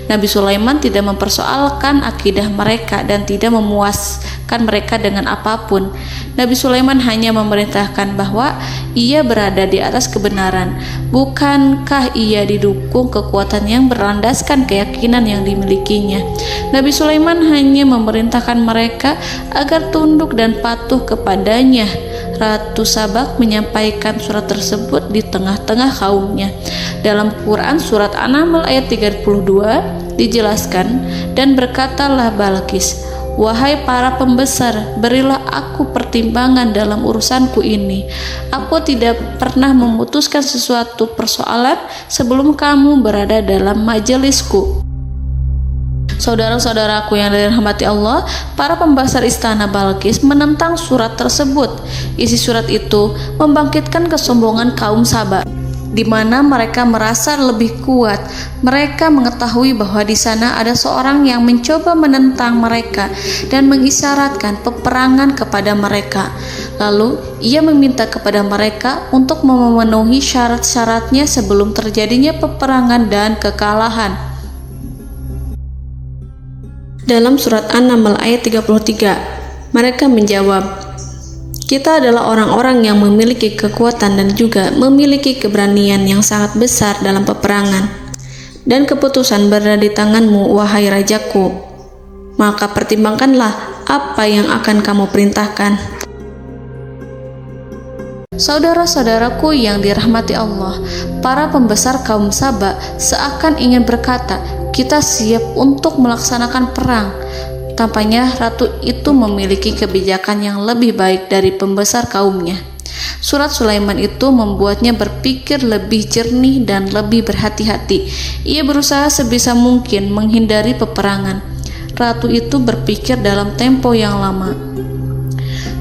Nabi Sulaiman tidak mempersoalkan akidah mereka dan tidak memuaskan mereka dengan apapun. Nabi Sulaiman hanya memerintahkan bahwa ia berada di atas kebenaran. Bukankah ia didukung kekuatan yang berlandaskan keyakinan yang dimilikinya? Nabi Sulaiman hanya memerintahkan mereka agar tunduk dan patuh kepadanya. Ratu Sabak menyampaikan surat tersebut di tengah-tengah kaumnya. Dalam Quran surat An-Naml ayat 32 dijelaskan, "Dan berkatalah Balqis, wahai para pembesar, berilah aku pertimbangan dalam urusanku ini. Aku tidak pernah memutuskan sesuatu persoalan sebelum kamu berada dalam majelisku." Saudara-saudaraku yang dirahmati Allah, para pembesar istana Balqis menentang surat tersebut. Isi surat itu membangkitkan kesombongan kaum Sabak, di mana mereka merasa lebih kuat. Mereka mengetahui bahwa di sana ada seorang yang mencoba menentang mereka dan mengisyaratkan peperangan kepada mereka. Lalu ia meminta kepada mereka untuk memenuhi syarat-syaratnya sebelum terjadinya peperangan dan kekalahan. Dalam surat An-Naml ayat 33, mereka menjawab, "Kita adalah orang-orang yang memiliki kekuatan dan juga memiliki keberanian yang sangat besar dalam peperangan. Dan keputusan berada di tanganmu, wahai rajaku. Maka pertimbangkanlah apa yang akan kamu perintahkan." Saudara-saudaraku yang dirahmati Allah, para pembesar kaum Sabak seakan ingin berkata, "Kita siap untuk melaksanakan perang." Tampaknya ratu itu memiliki kebijakan yang lebih baik dari pembesar kaumnya. Surat Sulaiman itu membuatnya berpikir lebih jernih dan lebih berhati-hati. Ia berusaha sebisa mungkin menghindari peperangan. Ratu itu berpikir dalam tempo yang lama.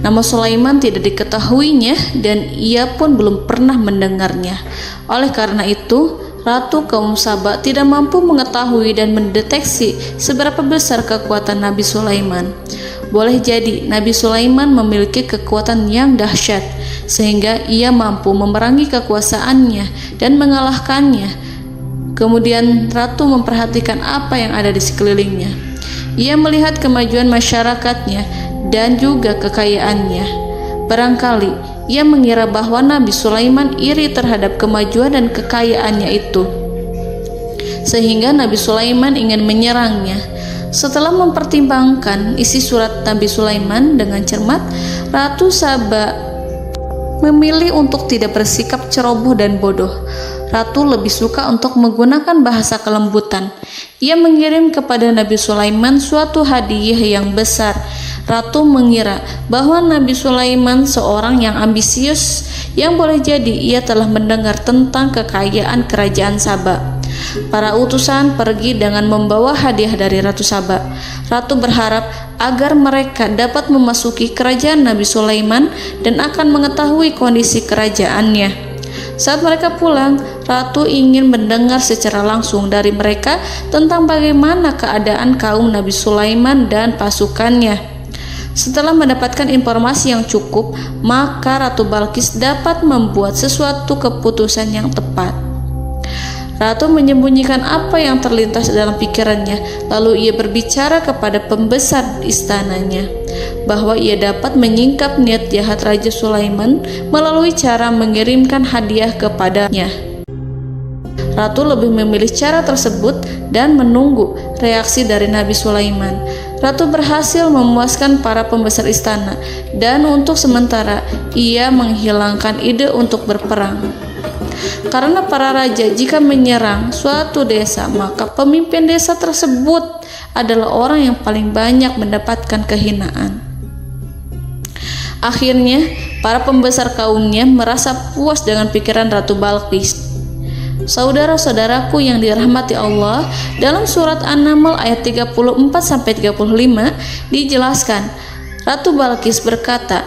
Nama Sulaiman tidak diketahuinya dan ia pun belum pernah mendengarnya. Oleh karena itu, Ratu kaum Sabak tidak mampu mengetahui dan mendeteksi seberapa besar kekuatan Nabi Sulaiman. boleh jadi Nabi Sulaiman memiliki kekuatan yang dahsyat sehingga ia mampu memerangi kekuasaannya dan mengalahkannya. Kemudian ratu memperhatikan apa yang ada di sekelilingnya. Ia melihat kemajuan masyarakatnya dan juga kekayaannya. Barangkali ia mengira bahwa Nabi Sulaiman iri terhadap kemajuan dan kekayaannya itu, sehingga Nabi Sulaiman ingin menyerangnya. Setelah mempertimbangkan isi surat Nabi Sulaiman dengan cermat, Ratu Saba memilih untuk tidak bersikap ceroboh dan bodoh. Ratu lebih suka untuk menggunakan bahasa kelembutan. Ia mengirim kepada Nabi Sulaiman suatu hadiah yang besar. Ratu mengira bahwa Nabi Sulaiman seorang yang ambisius, yang boleh jadi ia telah mendengar tentang kekayaan kerajaan Saba. Para utusan pergi dengan membawa hadiah dari Ratu Saba. Ratu berharap agar mereka dapat memasuki kerajaan Nabi Sulaiman dan akan mengetahui kondisi kerajaannya. Saat mereka pulang, Ratu ingin mendengar secara langsung dari mereka tentang bagaimana keadaan kaum Nabi Sulaiman dan pasukannya. Setelah mendapatkan informasi yang cukup, maka Ratu Balkis dapat membuat sesuatu keputusan yang tepat. Ratu menyembunyikan apa yang terlintas dalam pikirannya, lalu ia berbicara kepada pembesar istananya bahwa ia dapat menyingkap niat jahat Raja Sulaiman melalui cara mengirimkan hadiah kepadanya. Ratu lebih memilih cara tersebut dan menunggu reaksi dari Nabi Sulaiman. Ratu berhasil memuaskan para pembesar istana dan untuk sementara ia menghilangkan ide untuk berperang. Karena para raja jika menyerang suatu desa, maka pemimpin desa tersebut adalah orang yang paling banyak mendapatkan kehinaan. Akhirnya, para pembesar kaumnya merasa puas dengan pikiran Ratu Balkis. Saudara-saudaraku yang dirahmati Allah, dalam surat An-Naml ayat 34-35 dijelaskan, Ratu Balkis berkata,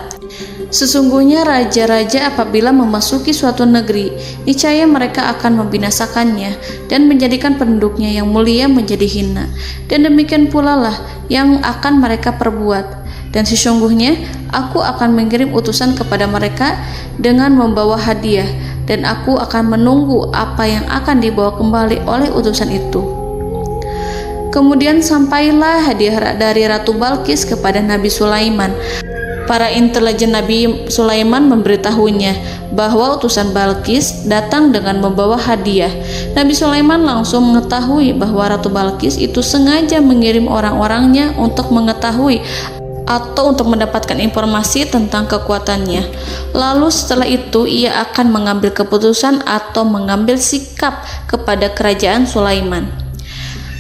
"Sesungguhnya raja-raja apabila memasuki suatu negeri, niscaya mereka akan membinasakannya dan menjadikan penduduknya yang mulia menjadi hina. Dan demikian pula lah yang akan mereka perbuat. Dan sesungguhnya aku akan mengirim utusan kepada mereka dengan membawa hadiah, dan aku akan menunggu apa yang akan dibawa kembali oleh utusan itu." Kemudian sampailah hadiah dari Ratu Balkis kepada Nabi Sulaiman. Para intelijen Nabi Sulaiman memberitahunya bahwa utusan Balkis datang dengan membawa hadiah. Nabi Sulaiman langsung mengetahui bahwa Ratu Balkis itu sengaja mengirim orang-orangnya untuk mengetahui atau untuk mendapatkan informasi tentang kekuatannya. Lalu setelah itu ia akan mengambil keputusan atau mengambil sikap kepada kerajaan Sulaiman.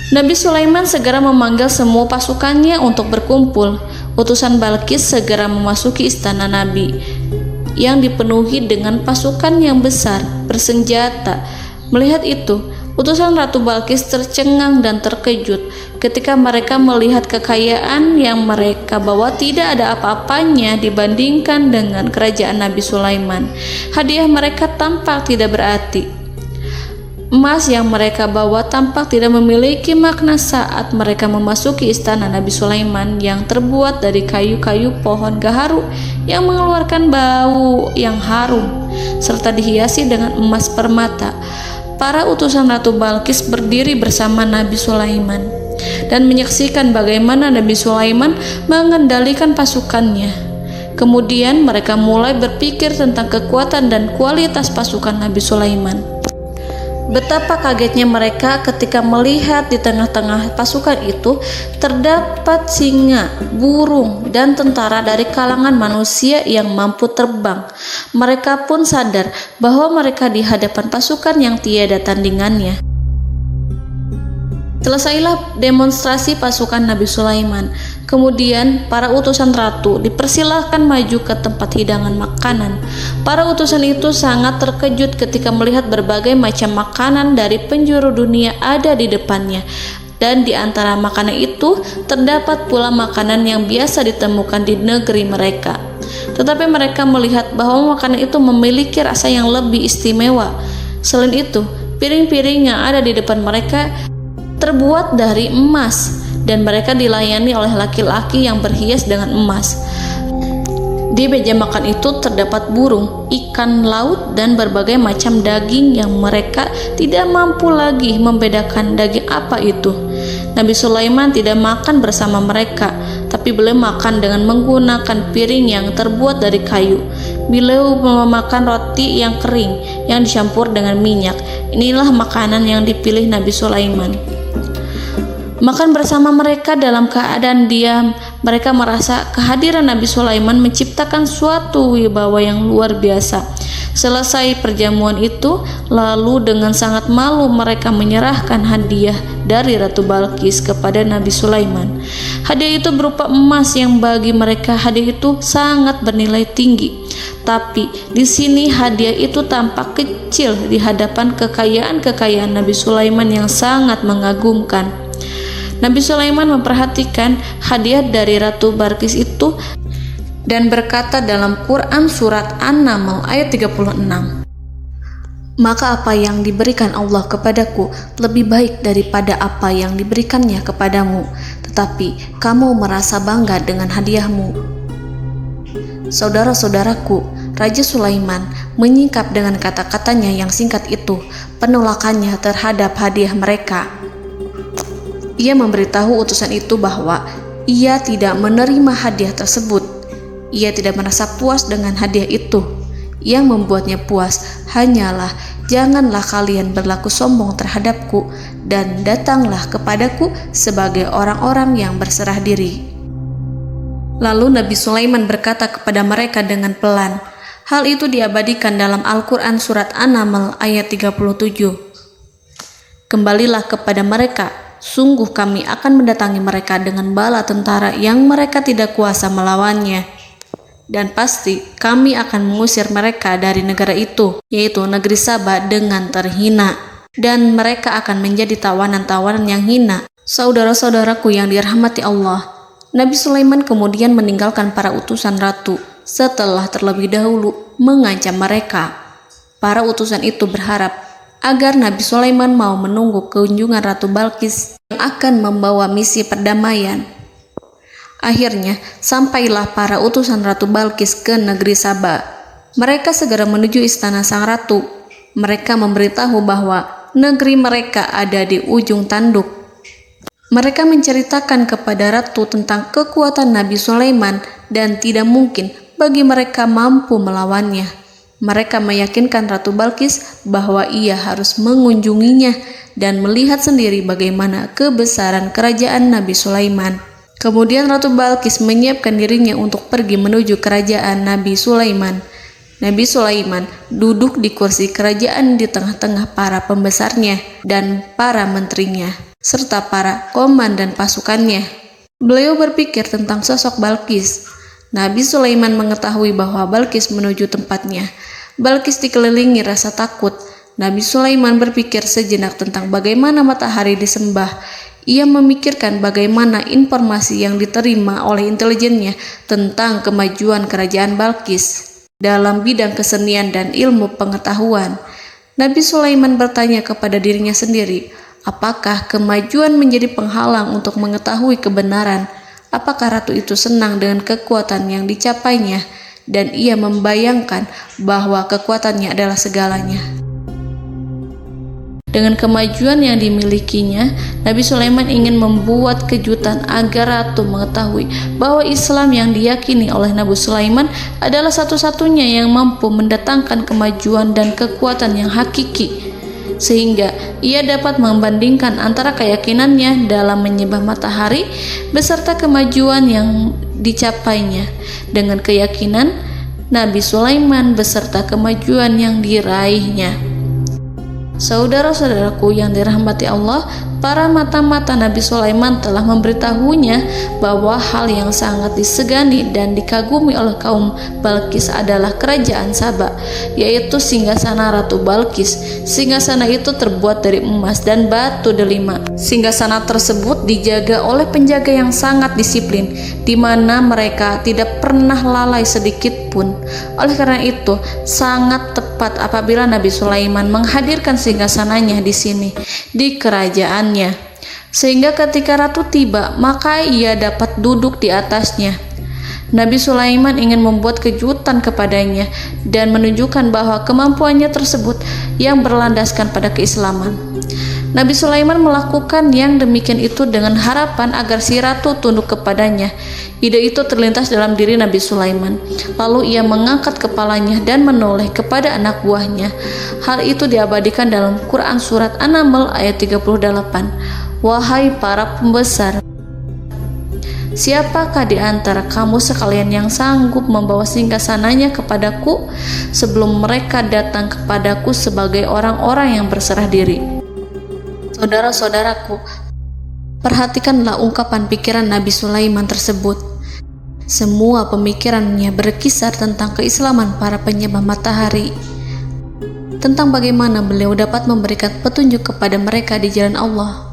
Nabi Sulaiman segera memanggil semua pasukannya untuk berkumpul. Utusan Balkis segera memasuki istana Nabi yang dipenuhi dengan pasukan yang besar bersenjata. Melihat itu, utusan Ratu Balkis tercengang dan terkejut ketika mereka melihat kekayaan yang mereka bawa tidak ada apa-apanya dibandingkan dengan kerajaan Nabi Sulaiman. Hadiah mereka tampak tidak berarti. Emas yang mereka bawa tampak tidak memiliki makna saat mereka memasuki istana Nabi Sulaiman yang terbuat dari kayu-kayu pohon gaharu yang mengeluarkan bau yang harum serta dihiasi dengan emas permata. Para utusan Ratu Balkis berdiri bersama Nabi Sulaiman dan menyaksikan bagaimana Nabi Sulaiman mengendalikan pasukannya. Kemudian mereka mulai berpikir tentang kekuatan dan kualitas pasukan Nabi Sulaiman. Betapa kagetnya mereka ketika melihat di tengah-tengah pasukan itu terdapat singa, burung, dan tentara dari kalangan manusia yang mampu terbang. Mereka pun sadar bahwa mereka di hadapan pasukan yang tiada tandingannya. Selesailah demonstrasi pasukan Nabi Sulaiman. Kemudian para utusan ratu dipersilahkan maju ke tempat hidangan makanan. Para utusan itu sangat terkejut ketika melihat berbagai macam makanan dari penjuru dunia ada di depannya. Dan di antara makanan itu terdapat pula makanan yang biasa ditemukan di negeri mereka. Tetapi mereka melihat bahwa makanan itu memiliki rasa yang lebih istimewa. Selain itu, piring-piring yang ada di depan mereka terbuat dari emas dan mereka dilayani oleh laki-laki yang berhias dengan emas. Di meja makan itu terdapat burung, ikan laut, dan berbagai macam daging yang mereka tidak mampu lagi membedakan daging apa itu. Nabi Sulaiman tidak makan bersama mereka, tapi beliau makan dengan menggunakan piring yang terbuat dari kayu. Beliau memakan roti yang kering yang dicampur dengan minyak. Inilah makanan yang dipilih Nabi Sulaiman. Makan bersama mereka dalam keadaan diam, mereka merasa kehadiran Nabi Sulaiman menciptakan suatu wibawa yang luar biasa. Selesai perjamuan itu, lalu dengan sangat malu mereka menyerahkan hadiah dari Ratu Balqis kepada Nabi Sulaiman. Hadiah itu berupa emas yang bagi mereka hadiah itu sangat bernilai tinggi. Tapi di sini hadiah itu tampak kecil di hadapan kekayaan-kekayaan Nabi Sulaiman yang sangat mengagumkan. Nabi Sulaiman memperhatikan hadiah dari Ratu Balqis itu dan berkata dalam Quran surat An-Naml ayat 36, "Maka apa yang diberikan Allah kepadaku lebih baik daripada apa yang diberikannya kepadamu, tetapi kamu merasa bangga dengan hadiahmu." Saudara-saudaraku, Raja Sulaiman menyingkap dengan kata-katanya yang singkat itu penolakannya terhadap hadiah mereka. Ia memberitahu utusan itu bahwa ia tidak menerima hadiah tersebut. Ia tidak merasa puas dengan hadiah itu. Yang membuatnya puas hanyalah, "Janganlah kalian berlaku sombong terhadapku dan datanglah kepadaku sebagai orang-orang yang berserah diri." Lalu Nabi Sulaiman berkata kepada mereka dengan pelan. Hal itu diabadikan dalam Al-Quran surat An-Naml ayat 37. "Kembalilah kepada mereka. Sungguh kami akan mendatangi mereka dengan bala tentara yang mereka tidak kuasa melawannya. Dan pasti kami akan mengusir mereka dari negara itu, yaitu negeri Saba, dengan terhina. Dan mereka akan menjadi tawanan-tawanan yang hina." Saudara-saudaraku yang dirahmati Allah, Nabi Sulaiman kemudian meninggalkan para utusan ratu setelah terlebih dahulu mengancam mereka. Para utusan itu berharap agar Nabi Sulaiman mau menunggu kunjungan Ratu Balqis yang akan membawa misi perdamaian. Akhirnya, sampailah para utusan Ratu Balqis ke negeri Saba. Mereka segera menuju istana sang ratu. Mereka memberitahu bahwa negeri mereka ada di ujung tanduk. Mereka menceritakan kepada ratu tentang kekuatan Nabi Sulaiman dan tidak mungkin bagi mereka mampu melawannya. Mereka meyakinkan Ratu Balqis bahwa ia harus mengunjunginya dan melihat sendiri bagaimana kebesaran kerajaan Nabi Sulaiman. Kemudian Ratu Balqis menyiapkan dirinya untuk pergi menuju kerajaan Nabi Sulaiman. Nabi Sulaiman duduk di kursi kerajaan di tengah-tengah para pembesarnya dan para menterinya, serta para komandan pasukannya. Beliau berpikir tentang sosok Balqis. Nabi Sulaiman mengetahui bahwa Balqis menuju tempatnya. Balqis dikelilingi rasa takut. Nabi Sulaiman berpikir sejenak tentang bagaimana matahari disembah. Ia memikirkan bagaimana informasi yang diterima oleh intelijennya tentang kemajuan kerajaan Balqis dalam bidang kesenian dan ilmu pengetahuan. Nabi Sulaiman bertanya kepada dirinya sendiri, apakah kemajuan menjadi penghalang untuk mengetahui kebenaran? Apakah ratu itu senang dengan kekuatan yang dicapainya? Dan ia membayangkan bahwa kekuatannya adalah segalanya. Dengan kemajuan yang dimilikinya, Nabi Sulaiman ingin membuat kejutan agar ratu mengetahui bahwa Islam yang diyakini oleh Nabi Sulaiman adalah satu-satunya yang mampu mendatangkan kemajuan dan kekuatan yang hakiki, sehingga ia dapat membandingkan antara keyakinannya dalam menyembah matahari beserta kemajuan yang dicapainya dengan keyakinan Nabi Sulaiman beserta kemajuan yang diraihnya. Saudara-saudaraku yang dirahmati Allah, para mata-mata Nabi Sulaiman telah memberitahunya bahwa hal yang sangat disegani dan dikagumi oleh kaum Balqis adalah kerajaan Saba, yaitu singgasana Ratu Balqis. Singgasana itu terbuat dari emas dan batu delima. Singgasana tersebut dijaga oleh penjaga yang sangat disiplin, di mana mereka tidak pernah lalai sedikit pun. Oleh karena itu, sangat tepat apabila Nabi Sulaiman menghadirkan singgasananya di sini, di kerajaannya. sehingga ketika ratu tiba, maka ia dapat duduk di atasnya. Nabi Sulaiman ingin membuat kejutan kepadanya dan menunjukkan bahwa kemampuannya tersebut yang berlandaskan pada keislaman. Nabi Sulaiman melakukan yang demikian itu dengan harapan agar si ratu tunduk kepadanya. Ide itu terlintas dalam diri Nabi Sulaiman. Lalu ia mengangkat kepalanya dan menoleh kepada anak buahnya. Hal itu diabadikan dalam Quran Surat An-Naml ayat 38. Wahai para pembesar, siapakah di antara kamu sekalian yang sanggup membawa singgasananya kepadaku sebelum mereka datang kepadaku sebagai orang-orang yang berserah diri? Saudara-saudaraku, perhatikanlah ungkapan pikiran Nabi Sulaiman tersebut. Semua pemikirannya berkisar tentang keislaman para penyembah matahari, tentang bagaimana beliau dapat memberikan petunjuk kepada mereka di jalan Allah.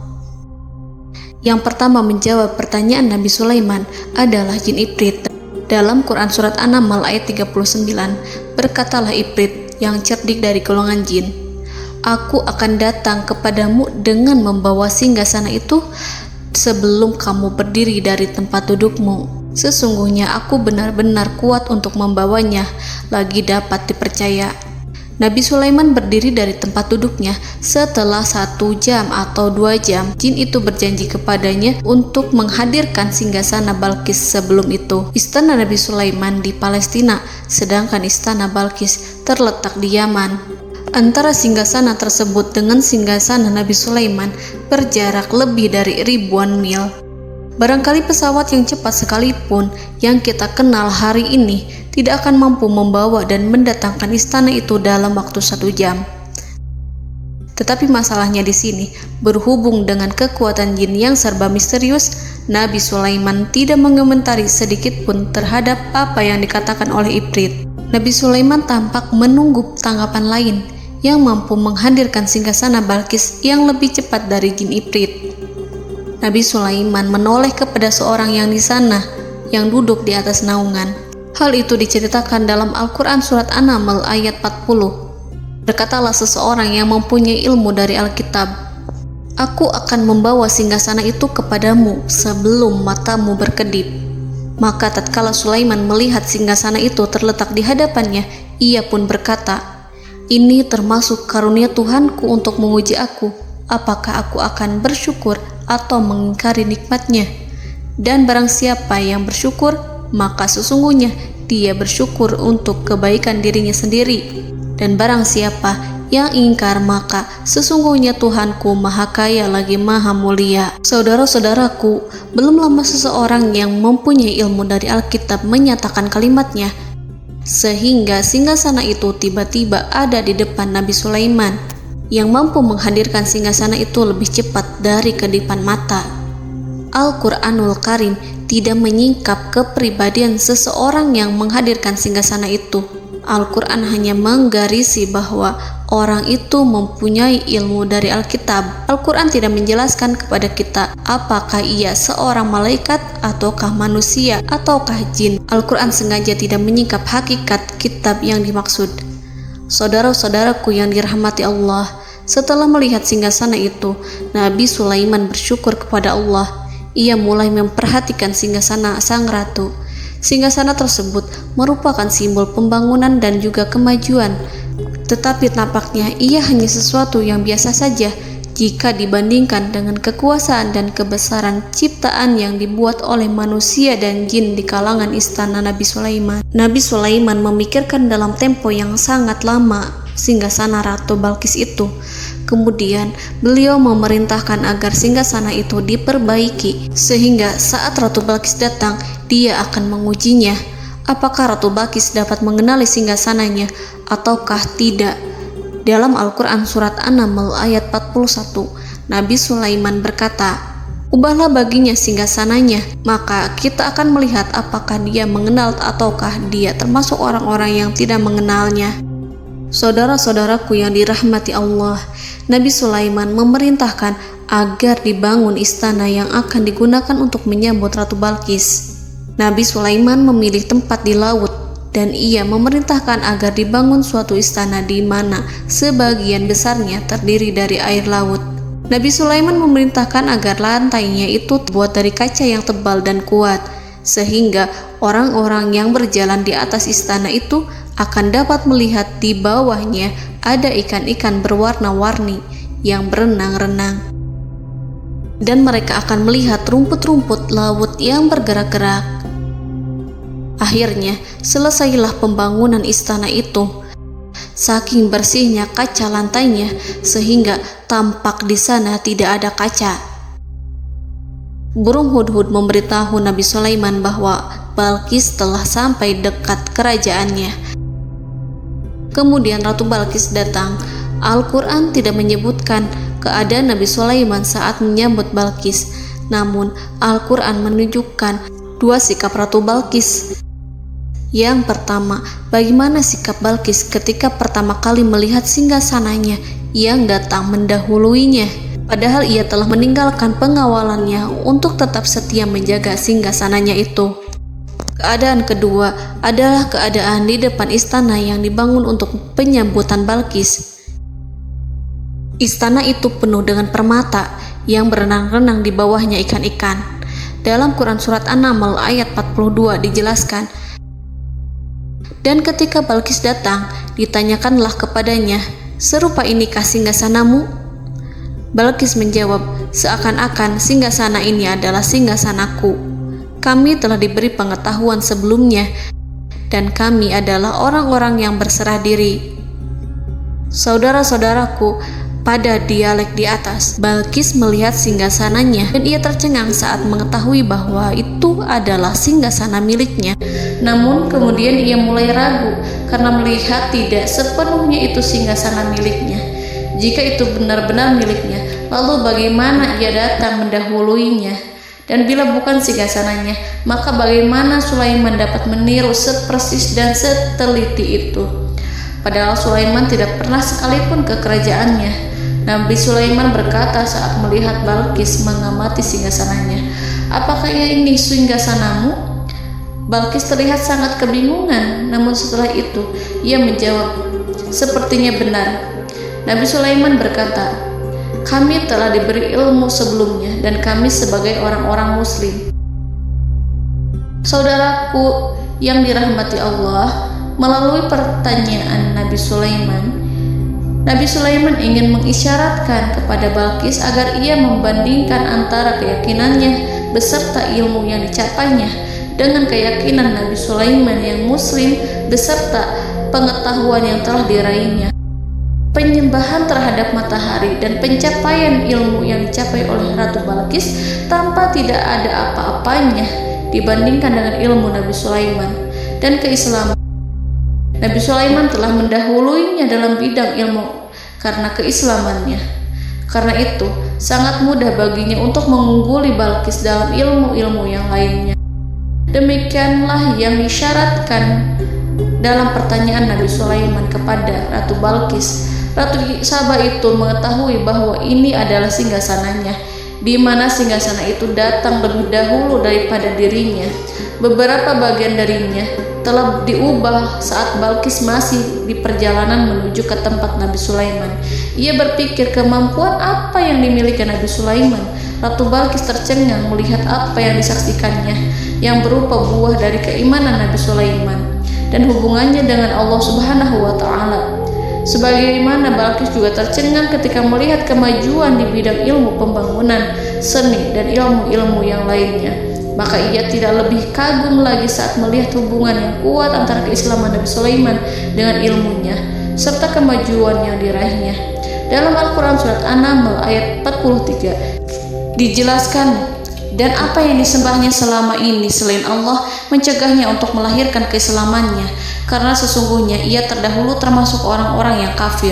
Yang pertama menjawab pertanyaan Nabi Sulaiman adalah jin Ifrit. Dalam Quran Surat An-Naml ayat 39, berkatalah Ifrit yang cerdik dari golongan jin, "Aku akan datang kepadamu dengan membawa singgasana itu sebelum kamu berdiri dari tempat dudukmu. Sesungguhnya aku benar-benar kuat untuk membawanya, lagi dapat dipercaya." Nabi Sulaiman berdiri dari tempat duduknya. Setelah 1 jam atau 2 jam, jin itu berjanji kepadanya untuk menghadirkan singgasana Balkis. Sebelum itu, istana Nabi Sulaiman di Palestina, sedangkan istana Balkis terletak di Yaman. Antara singgasana tersebut dengan singgasana Nabi Sulaiman berjarak lebih dari ribuan mil. Barangkali pesawat yang cepat sekalipun yang kita kenal hari ini tidak akan mampu membawa dan mendatangkan istana itu dalam waktu 1 jam. Tetapi masalahnya di sini, berhubung dengan kekuatan jin yang serba misterius, Nabi Sulaiman tidak mengomentari sedikit pun terhadap apa yang dikatakan oleh Ifrit. Nabi Sulaiman tampak menunggu tanggapan lain yang mampu menghadirkan singgasana Balkis yang lebih cepat dari jin Ifrit. Nabi Sulaiman menoleh kepada seorang yang di sana, yang duduk di atas naungan. Hal itu diceritakan dalam Al-Quran Surat An-Naml ayat 40. Berkatalah seseorang yang mempunyai ilmu dari Alkitab, "Aku akan membawa singgasana itu kepadamu sebelum matamu berkedip." Maka tatkala Sulaiman melihat singgasana itu terletak di hadapannya, ia pun berkata, "Ini termasuk karunia Tuhanku untuk menguji aku. Apakah aku akan bersyukur atau mengingkari nikmatnya? Dan barang siapa yang bersyukur, maka sesungguhnya dia bersyukur untuk kebaikan dirinya sendiri. Dan barang siapa yang ingkar, maka sesungguhnya Tuhanku Maha Kaya lagi Maha Mulia." Saudara-saudaraku, belum lama seseorang yang mempunyai ilmu dari Alkitab menyatakan kalimatnya, sehingga singgasana itu tiba-tiba ada di depan Nabi Sulaiman, yang mampu menghadirkan singgasana itu lebih cepat dari kedipan mata. Al-Quranul Karim tidak menyingkap kepribadian seseorang yang menghadirkan singgasana itu. Al-Quran hanya menggarisi bahwa orang itu mempunyai ilmu dari Alkitab. Al-Quran tidak menjelaskan kepada kita apakah ia seorang malaikat ataukah manusia ataukah jin. Al-Quran sengaja tidak menyingkap hakikat kitab yang dimaksud. Saudara-saudaraku yang dirahmati Allah, setelah melihat singgasana itu, Nabi Sulaiman bersyukur kepada Allah. Ia mulai memperhatikan singgasana sang ratu. Singgasana tersebut merupakan simbol pembangunan dan juga kemajuan, tetapi nampaknya ia hanya sesuatu yang biasa saja jika dibandingkan dengan kekuasaan dan kebesaran ciptaan yang dibuat oleh manusia dan jin di kalangan istana Nabi Sulaiman. Nabi Sulaiman memikirkan dalam tempo yang sangat lama singgasana Ratu Balkis itu. Kemudian beliau memerintahkan agar singgasana itu diperbaiki, sehingga saat Ratu Balkis datang, dia akan mengujinya. Apakah Ratu Balkis dapat mengenali singgasananya ataukah tidak? Dalam Al-Quran Surat An-Naml ayat 41, Nabi Sulaiman berkata, "Ubahlah baginya singgasananya, maka kita akan melihat apakah dia mengenal ataukah dia termasuk orang-orang yang tidak mengenalnya." Saudara-saudaraku yang dirahmati Allah, Nabi Sulaiman memerintahkan agar dibangun istana yang akan digunakan untuk menyambut Ratu Balkis. Nabi Sulaiman memilih tempat di laut, dan ia memerintahkan agar dibangun suatu istana di mana sebagian besarnya terdiri dari air laut. Nabi Sulaiman memerintahkan agar lantainya itu terbuat dari kaca yang tebal dan kuat, sehingga orang-orang yang berjalan di atas istana itu akan dapat melihat di bawahnya ada ikan-ikan berwarna-warni yang berenang-renang. Dan mereka akan melihat rumput-rumput laut yang bergerak-gerak. Akhirnya, selesailah pembangunan istana itu. Saking bersihnya kaca lantainya, sehingga tampak di sana tidak ada kaca. Burung hudhud memberitahu Nabi Sulaiman bahwa Balqis telah sampai dekat kerajaannya. Kemudian Ratu Balqis datang. Al-Quran tidak menyebutkan keadaan Nabi Sulaiman saat menyambut Balqis, namun Al-Quran menunjukkan dua sikap Ratu Balqis. Yang pertama, bagaimana sikap Balqis ketika pertama kali melihat singgasananya yang datang mendahuluinya, padahal ia telah meninggalkan pengawalannya untuk tetap setia menjaga singgasananya itu. Keadaan kedua adalah keadaan di depan istana yang dibangun untuk penyambutan Balqis. Istana itu penuh dengan permata yang berenang-renang di bawahnya ikan-ikan. Dalam Quran Surat An-Naml ayat 42 dijelaskan, dan ketika Balqis datang, ditanyakanlah kepadanya, serupa inikah singgasanamu? Balqis menjawab, seakan-akan singgasana ini adalah singgasanaku. Kami telah diberi pengetahuan sebelumnya, dan kami adalah orang-orang yang berserah diri. Saudara-saudaraku, pada dialek di atas, Balqis melihat singgasananya dan ia tercengang saat mengetahui bahwa itu adalah singgasana miliknya. Namun kemudian ia mulai ragu karena melihat tidak sepenuhnya itu singgasana miliknya. Jika itu benar-benar miliknya, lalu bagaimana ia datang mendahuluinya? Dan bila bukan singgasananya, maka bagaimana Sulaiman dapat meniru sepersis dan seteliti itu? Padahal Sulaiman tidak pernah sekalipun ke kerajaannya. Nabi Sulaiman berkata saat melihat Balqis mengamati singgasananya, apakah ini singgasanamu? Balqis terlihat sangat kebingungan, namun setelah itu ia menjawab, sepertinya benar. Nabi Sulaiman berkata, kami telah diberi ilmu sebelumnya dan kami sebagai orang-orang muslim. Saudaraku yang dirahmati Allah, melalui pertanyaan Nabi Sulaiman ingin mengisyaratkan kepada Balqis agar ia membandingkan antara keyakinannya beserta ilmu yang dicapainya dengan keyakinan Nabi Sulaiman yang muslim beserta pengetahuan yang telah diraihnya. Penyembahan terhadap matahari dan pencapaian ilmu yang dicapai oleh Ratu Balqis tanpa tidak ada apa-apanya dibandingkan dengan ilmu Nabi Sulaiman dan keislaman. Nabi Sulaiman telah mendahuluinya dalam bidang ilmu karena keislamannya. Karena itu, sangat mudah baginya untuk mengungguli Balqis dalam ilmu-ilmu yang lainnya. Demikianlah yang disyaratkan dalam pertanyaan Nabi Sulaiman kepada Ratu Balqis. Ratu Saba itu mengetahui bahwa ini adalah singgasananya, di mana singgasana itu datang lebih dahulu daripada dirinya. Beberapa bagian darinya telah diubah saat Balqis masih di perjalanan menuju ke tempat Nabi Sulaiman. Ia berpikir kemampuan apa yang dimiliki Nabi Sulaiman. Ratu Balqis tercengang melihat apa yang disaksikannya, yang berupa buah dari keimanan Nabi Sulaiman dan hubungannya dengan Allah Subhanahu wa Ta'ala. Sebagaimana Balqis juga tercengang ketika melihat kemajuan di bidang ilmu pembangunan, seni, dan ilmu-ilmu yang lainnya. Maka ia tidak lebih kagum lagi saat melihat hubungan yang kuat antara keislaman Nabi Sulaiman dengan ilmunya, serta kemajuan yang diraihnya. Dalam Al-Quran Surat An-Naml ayat 43 dijelaskan, dan apa yang disembahnya selama ini selain Allah mencegahnya untuk melahirkan keislamannya, karena sesungguhnya ia terdahulu termasuk orang-orang yang kafir.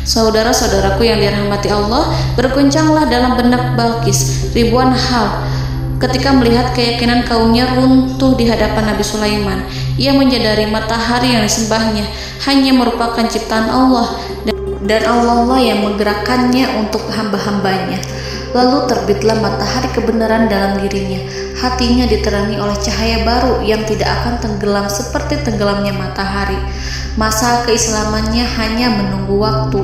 Saudara-saudaraku yang dirahmati Allah, berguncanglah dalam benak Balqis ribuan hal ketika melihat keyakinan kaumnya runtuh di hadapan Nabi Sulaiman. Ia menyadari matahari yang disembahnya hanya merupakan ciptaan Allah, dan Allah lah yang menggerakkannya untuk hamba-hambanya. Lalu terbitlah matahari kebenaran dalam dirinya. Hatinya diterangi oleh cahaya baru yang tidak akan tenggelam seperti tenggelamnya matahari. Masa keislamannya hanya menunggu waktu.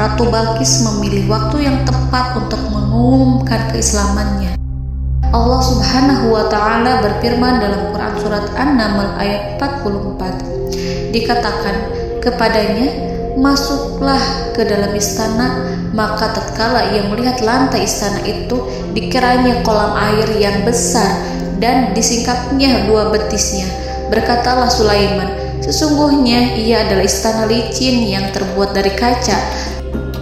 Ratu Balqis memilih waktu yang tepat untuk mengumumkan keislamannya. Allah Subhanahu wa Ta'ala berfirman dalam Quran Surat An-Naml ayat 44. Dikatakan kepadanya, masuklah ke dalam istana. Maka tatkala ia melihat lantai istana itu, dikiranya kolam air yang besar dan disingkapnya 2 betisnya. Berkatalah Sulaiman, sesungguhnya ia adalah istana licin yang terbuat dari kaca.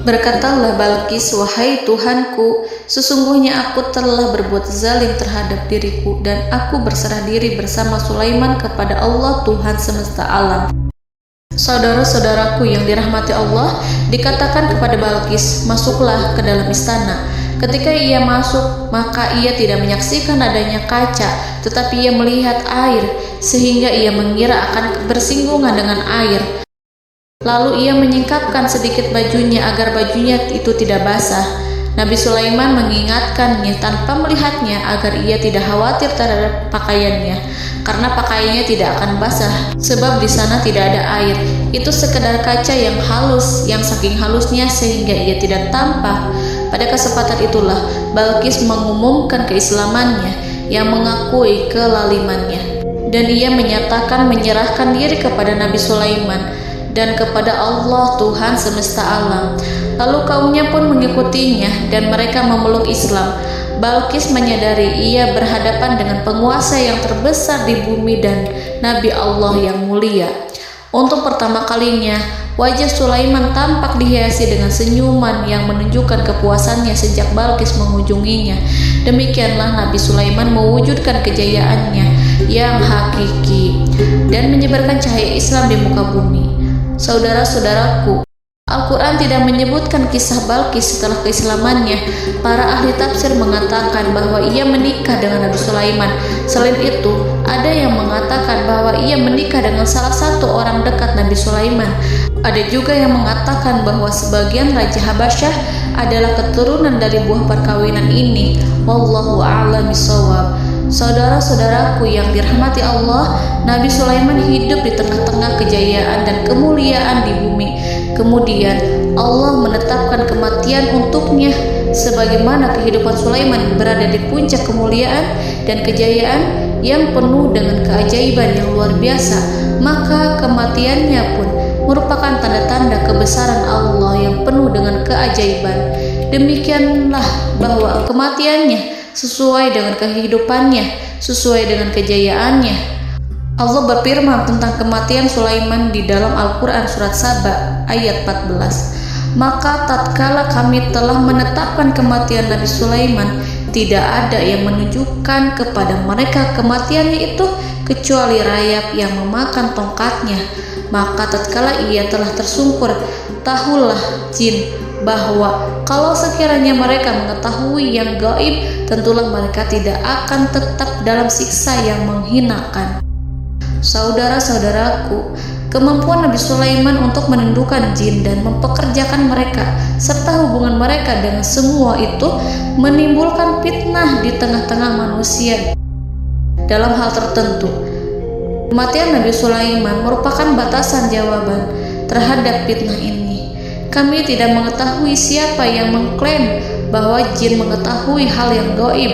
Berkatalah Balqis, wahai Tuhanku, sesungguhnya aku telah berbuat zalim terhadap diriku dan aku berserah diri bersama Sulaiman kepada Allah Tuhan semesta alam. Saudara-saudaraku yang dirahmati Allah, dikatakan kepada Balqis, masuklah ke dalam istana. Ketika ia masuk, maka ia tidak menyaksikan adanya kaca, tetapi ia melihat air, sehingga ia mengira akan bersinggungan dengan air. Lalu ia menyingkapkan sedikit bajunya agar bajunya itu tidak basah. Nabi Sulaiman mengingatkannya tanpa melihatnya agar ia tidak khawatir terhadap pakaiannya, karena pakaiannya tidak akan basah, sebab di sana tidak ada air. Itu sekedar kaca yang halus, yang saking halusnya sehingga ia tidak tampak. Pada kesempatan itulah Balqis mengumumkan keislamannya, yang mengakui kelalimannya, dan ia menyatakan menyerahkan diri kepada Nabi Sulaiman dan kepada Allah Tuhan semesta alam. Lalu kaumnya pun mengikutinya dan mereka memeluk Islam. Balqis menyadari ia berhadapan dengan penguasa yang terbesar di bumi dan Nabi Allah yang mulia. Untuk pertama kalinya, wajah Sulaiman tampak dihiasi dengan senyuman yang menunjukkan kepuasannya sejak Balqis mengunjunginya. Demikianlah Nabi Sulaiman mewujudkan kejayaannya yang hakiki dan menyebarkan cahaya Islam di muka bumi. Saudara-saudaraku, Al-Quran tidak menyebutkan kisah Balqis setelah keislamannya. Para ahli tafsir mengatakan bahwa ia menikah dengan Nabi Sulaiman. Selain itu, ada yang mengatakan bahwa ia menikah dengan salah satu orang dekat Nabi Sulaiman. Ada juga yang mengatakan bahwa sebagian Raja Habasyah adalah keturunan dari buah perkawinan ini. Wallahu a'lam bishawab. Saudara-saudaraku yang dirahmati Allah, Nabi Sulaiman hidup di tengah-tengah kejayaan dan kemuliaan di bumi. Kemudian Allah menetapkan kematian untuknya, sebagaimana kehidupan Sulaiman berada di puncak kemuliaan dan kejayaan yang penuh dengan keajaiban yang luar biasa. Maka kematiannya pun merupakan tanda-tanda kebesaran Allah yang penuh dengan keajaiban. Demikianlah bahwa kematiannya sesuai dengan kehidupannya, sesuai dengan kejayaannya. Allah berfirman tentang kematian Sulaiman di dalam Al-Quran Surat Saba ayat 14. Maka tatkala kami telah menetapkan kematian Nabi Sulaiman, tidak ada yang menunjukkan kepada mereka kematiannya itu kecuali rayap yang memakan tongkatnya. Maka tatkala ia telah tersungkur, tahulah jin bahwa kalau sekiranya mereka mengetahui yang gaib, tentulah mereka tidak akan tetap dalam siksa yang menghinakan. Saudara-saudaraku, kemampuan Nabi Sulaiman untuk menundukkan jin dan mempekerjakan mereka serta hubungan mereka dengan semua itu menimbulkan fitnah di tengah-tengah manusia. Dalam hal tertentu, kematian Nabi Sulaiman merupakan batasan jawaban terhadap fitnah ini. Kami tidak mengetahui siapa yang mengklaim bahwa jin mengetahui hal yang gaib.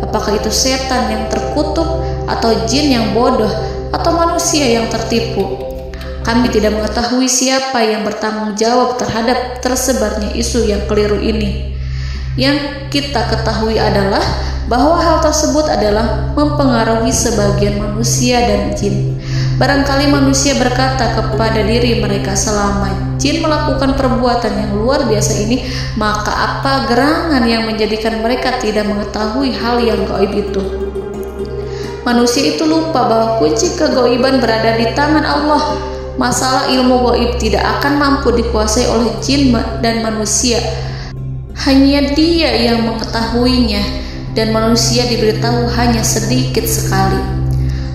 Apakah itu setan yang terkutuk, atau jin yang bodoh, atau manusia yang tertipu? Kami tidak mengetahui siapa yang bertanggung jawab terhadap tersebarnya isu yang keliru ini. Yang kita ketahui adalah bahwa hal tersebut adalah mempengaruhi sebagian manusia dan jin. Barangkali manusia berkata kepada diri mereka, selama jin melakukan perbuatan yang luar biasa ini, maka apa gerangan yang menjadikan mereka tidak mengetahui hal yang gaib itu? Manusia itu lupa bahwa kunci kegaiban berada di tangan Allah. Masalah ilmu gaib tidak akan mampu dikuasai oleh jin dan manusia. Hanya Dia yang mengetahuinya, dan manusia diberitahu hanya sedikit sekali.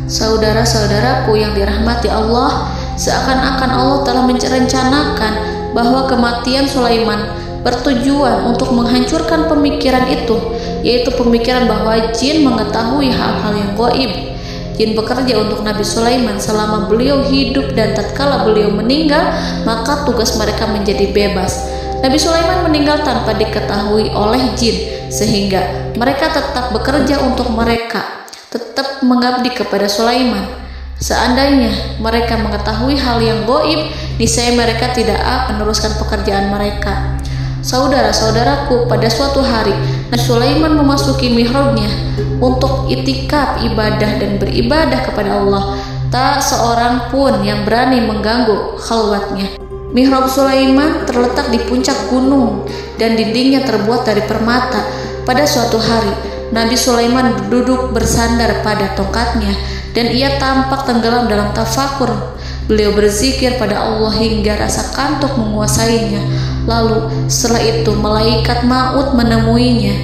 Saudara-saudaraku yang dirahmati Allah, seakan-akan Allah telah merencanakan bahwa kematian Sulaiman bertujuan untuk menghancurkan pemikiran itu, yaitu pemikiran bahwa jin mengetahui hal-hal yang gaib. Jin bekerja untuk Nabi Sulaiman selama beliau hidup, dan tatkala beliau meninggal, maka tugas mereka menjadi bebas. Nabi Sulaiman meninggal tanpa diketahui oleh jin, sehingga mereka tetap bekerja untuk mereka, tetap mengabdi kepada Sulaiman. Seandainya mereka mengetahui hal yang gaib, niscaya mereka tidak akan meneruskan pekerjaan mereka. Saudara-saudaraku, pada suatu hari Nabi Sulaiman memasuki mihrabnya untuk itikaf ibadah dan beribadah kepada Allah. Tak seorang pun yang berani mengganggu khalwatnya. Mihrab Sulaiman terletak di puncak gunung dan dindingnya terbuat dari permata. Pada suatu hari Nabi Sulaiman duduk bersandar pada tongkatnya dan ia tampak tenggelam dalam tafakur. Beliau berzikir pada Allah hingga rasa kantuk menguasainya. Lalu setelah itu malaikat maut menemuinya.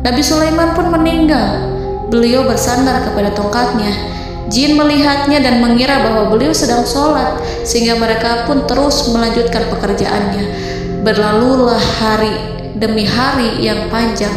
Nabi Sulaiman pun meninggal. Beliau bersandar kepada tongkatnya. Jin melihatnya dan mengira bahwa beliau sedang sholat, sehingga mereka pun terus melanjutkan pekerjaannya. Berlalulah hari demi hari yang panjang.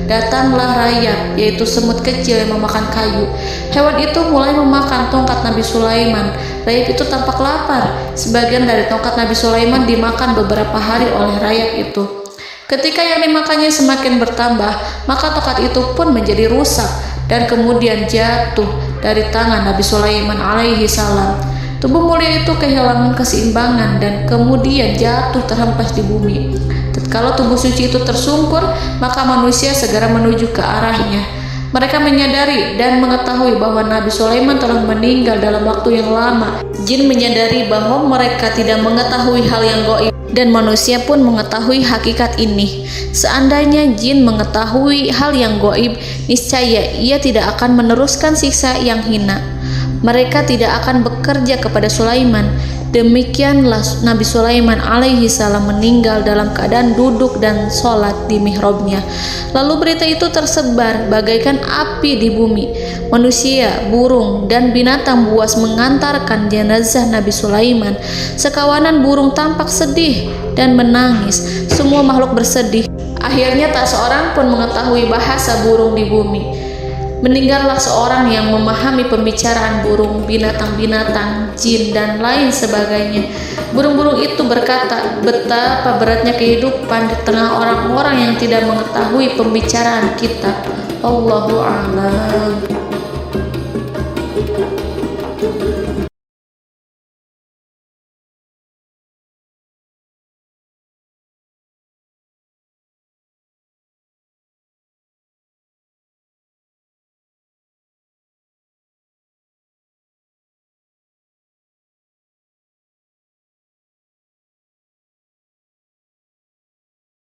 Datanglah rayap, yaitu semut kecil yang memakan kayu. Hewan itu mulai memakan tongkat Nabi Sulaiman. Rayap itu tampak lapar. Sebagian dari tongkat Nabi Sulaiman dimakan beberapa hari oleh rayap itu. Ketika yang dimakannya semakin bertambah, maka tongkat itu pun menjadi rusak dan kemudian jatuh dari tangan Nabi Sulaiman alaihi salam. Tubuh mulia itu kehilangan keseimbangan dan kemudian jatuh terhempas di bumi. Tatkala tubuh suci itu tersungkur, maka manusia segera menuju ke arahnya. Mereka menyadari dan mengetahui bahwa Nabi Sulaiman telah meninggal dalam waktu yang lama. Jin menyadari bahwa mereka tidak mengetahui hal yang gaib, dan manusia pun mengetahui hakikat ini. Seandainya jin mengetahui hal yang gaib, niscaya ia tidak akan meneruskan siksa yang hina. Mereka tidak akan bekerja kepada Sulaiman. Demikianlah Nabi Sulaiman alaihi salam meninggal dalam keadaan duduk dan sholat di mihrabnya. Lalu berita itu tersebar bagaikan api di bumi. Manusia, burung, dan binatang buas mengantarkan jenazah Nabi Sulaiman. Sekawanan burung tampak sedih dan menangis. Semua makhluk bersedih. Akhirnya tak seorang pun mengetahui bahasa burung di bumi. Meninggallah seorang yang memahami pembicaraan burung, binatang-binatang, jin, dan lain sebagainya. Burung-burung itu berkata, betapa beratnya kehidupan di tengah orang-orang yang tidak mengetahui pembicaraan kita. Allahu a'lam.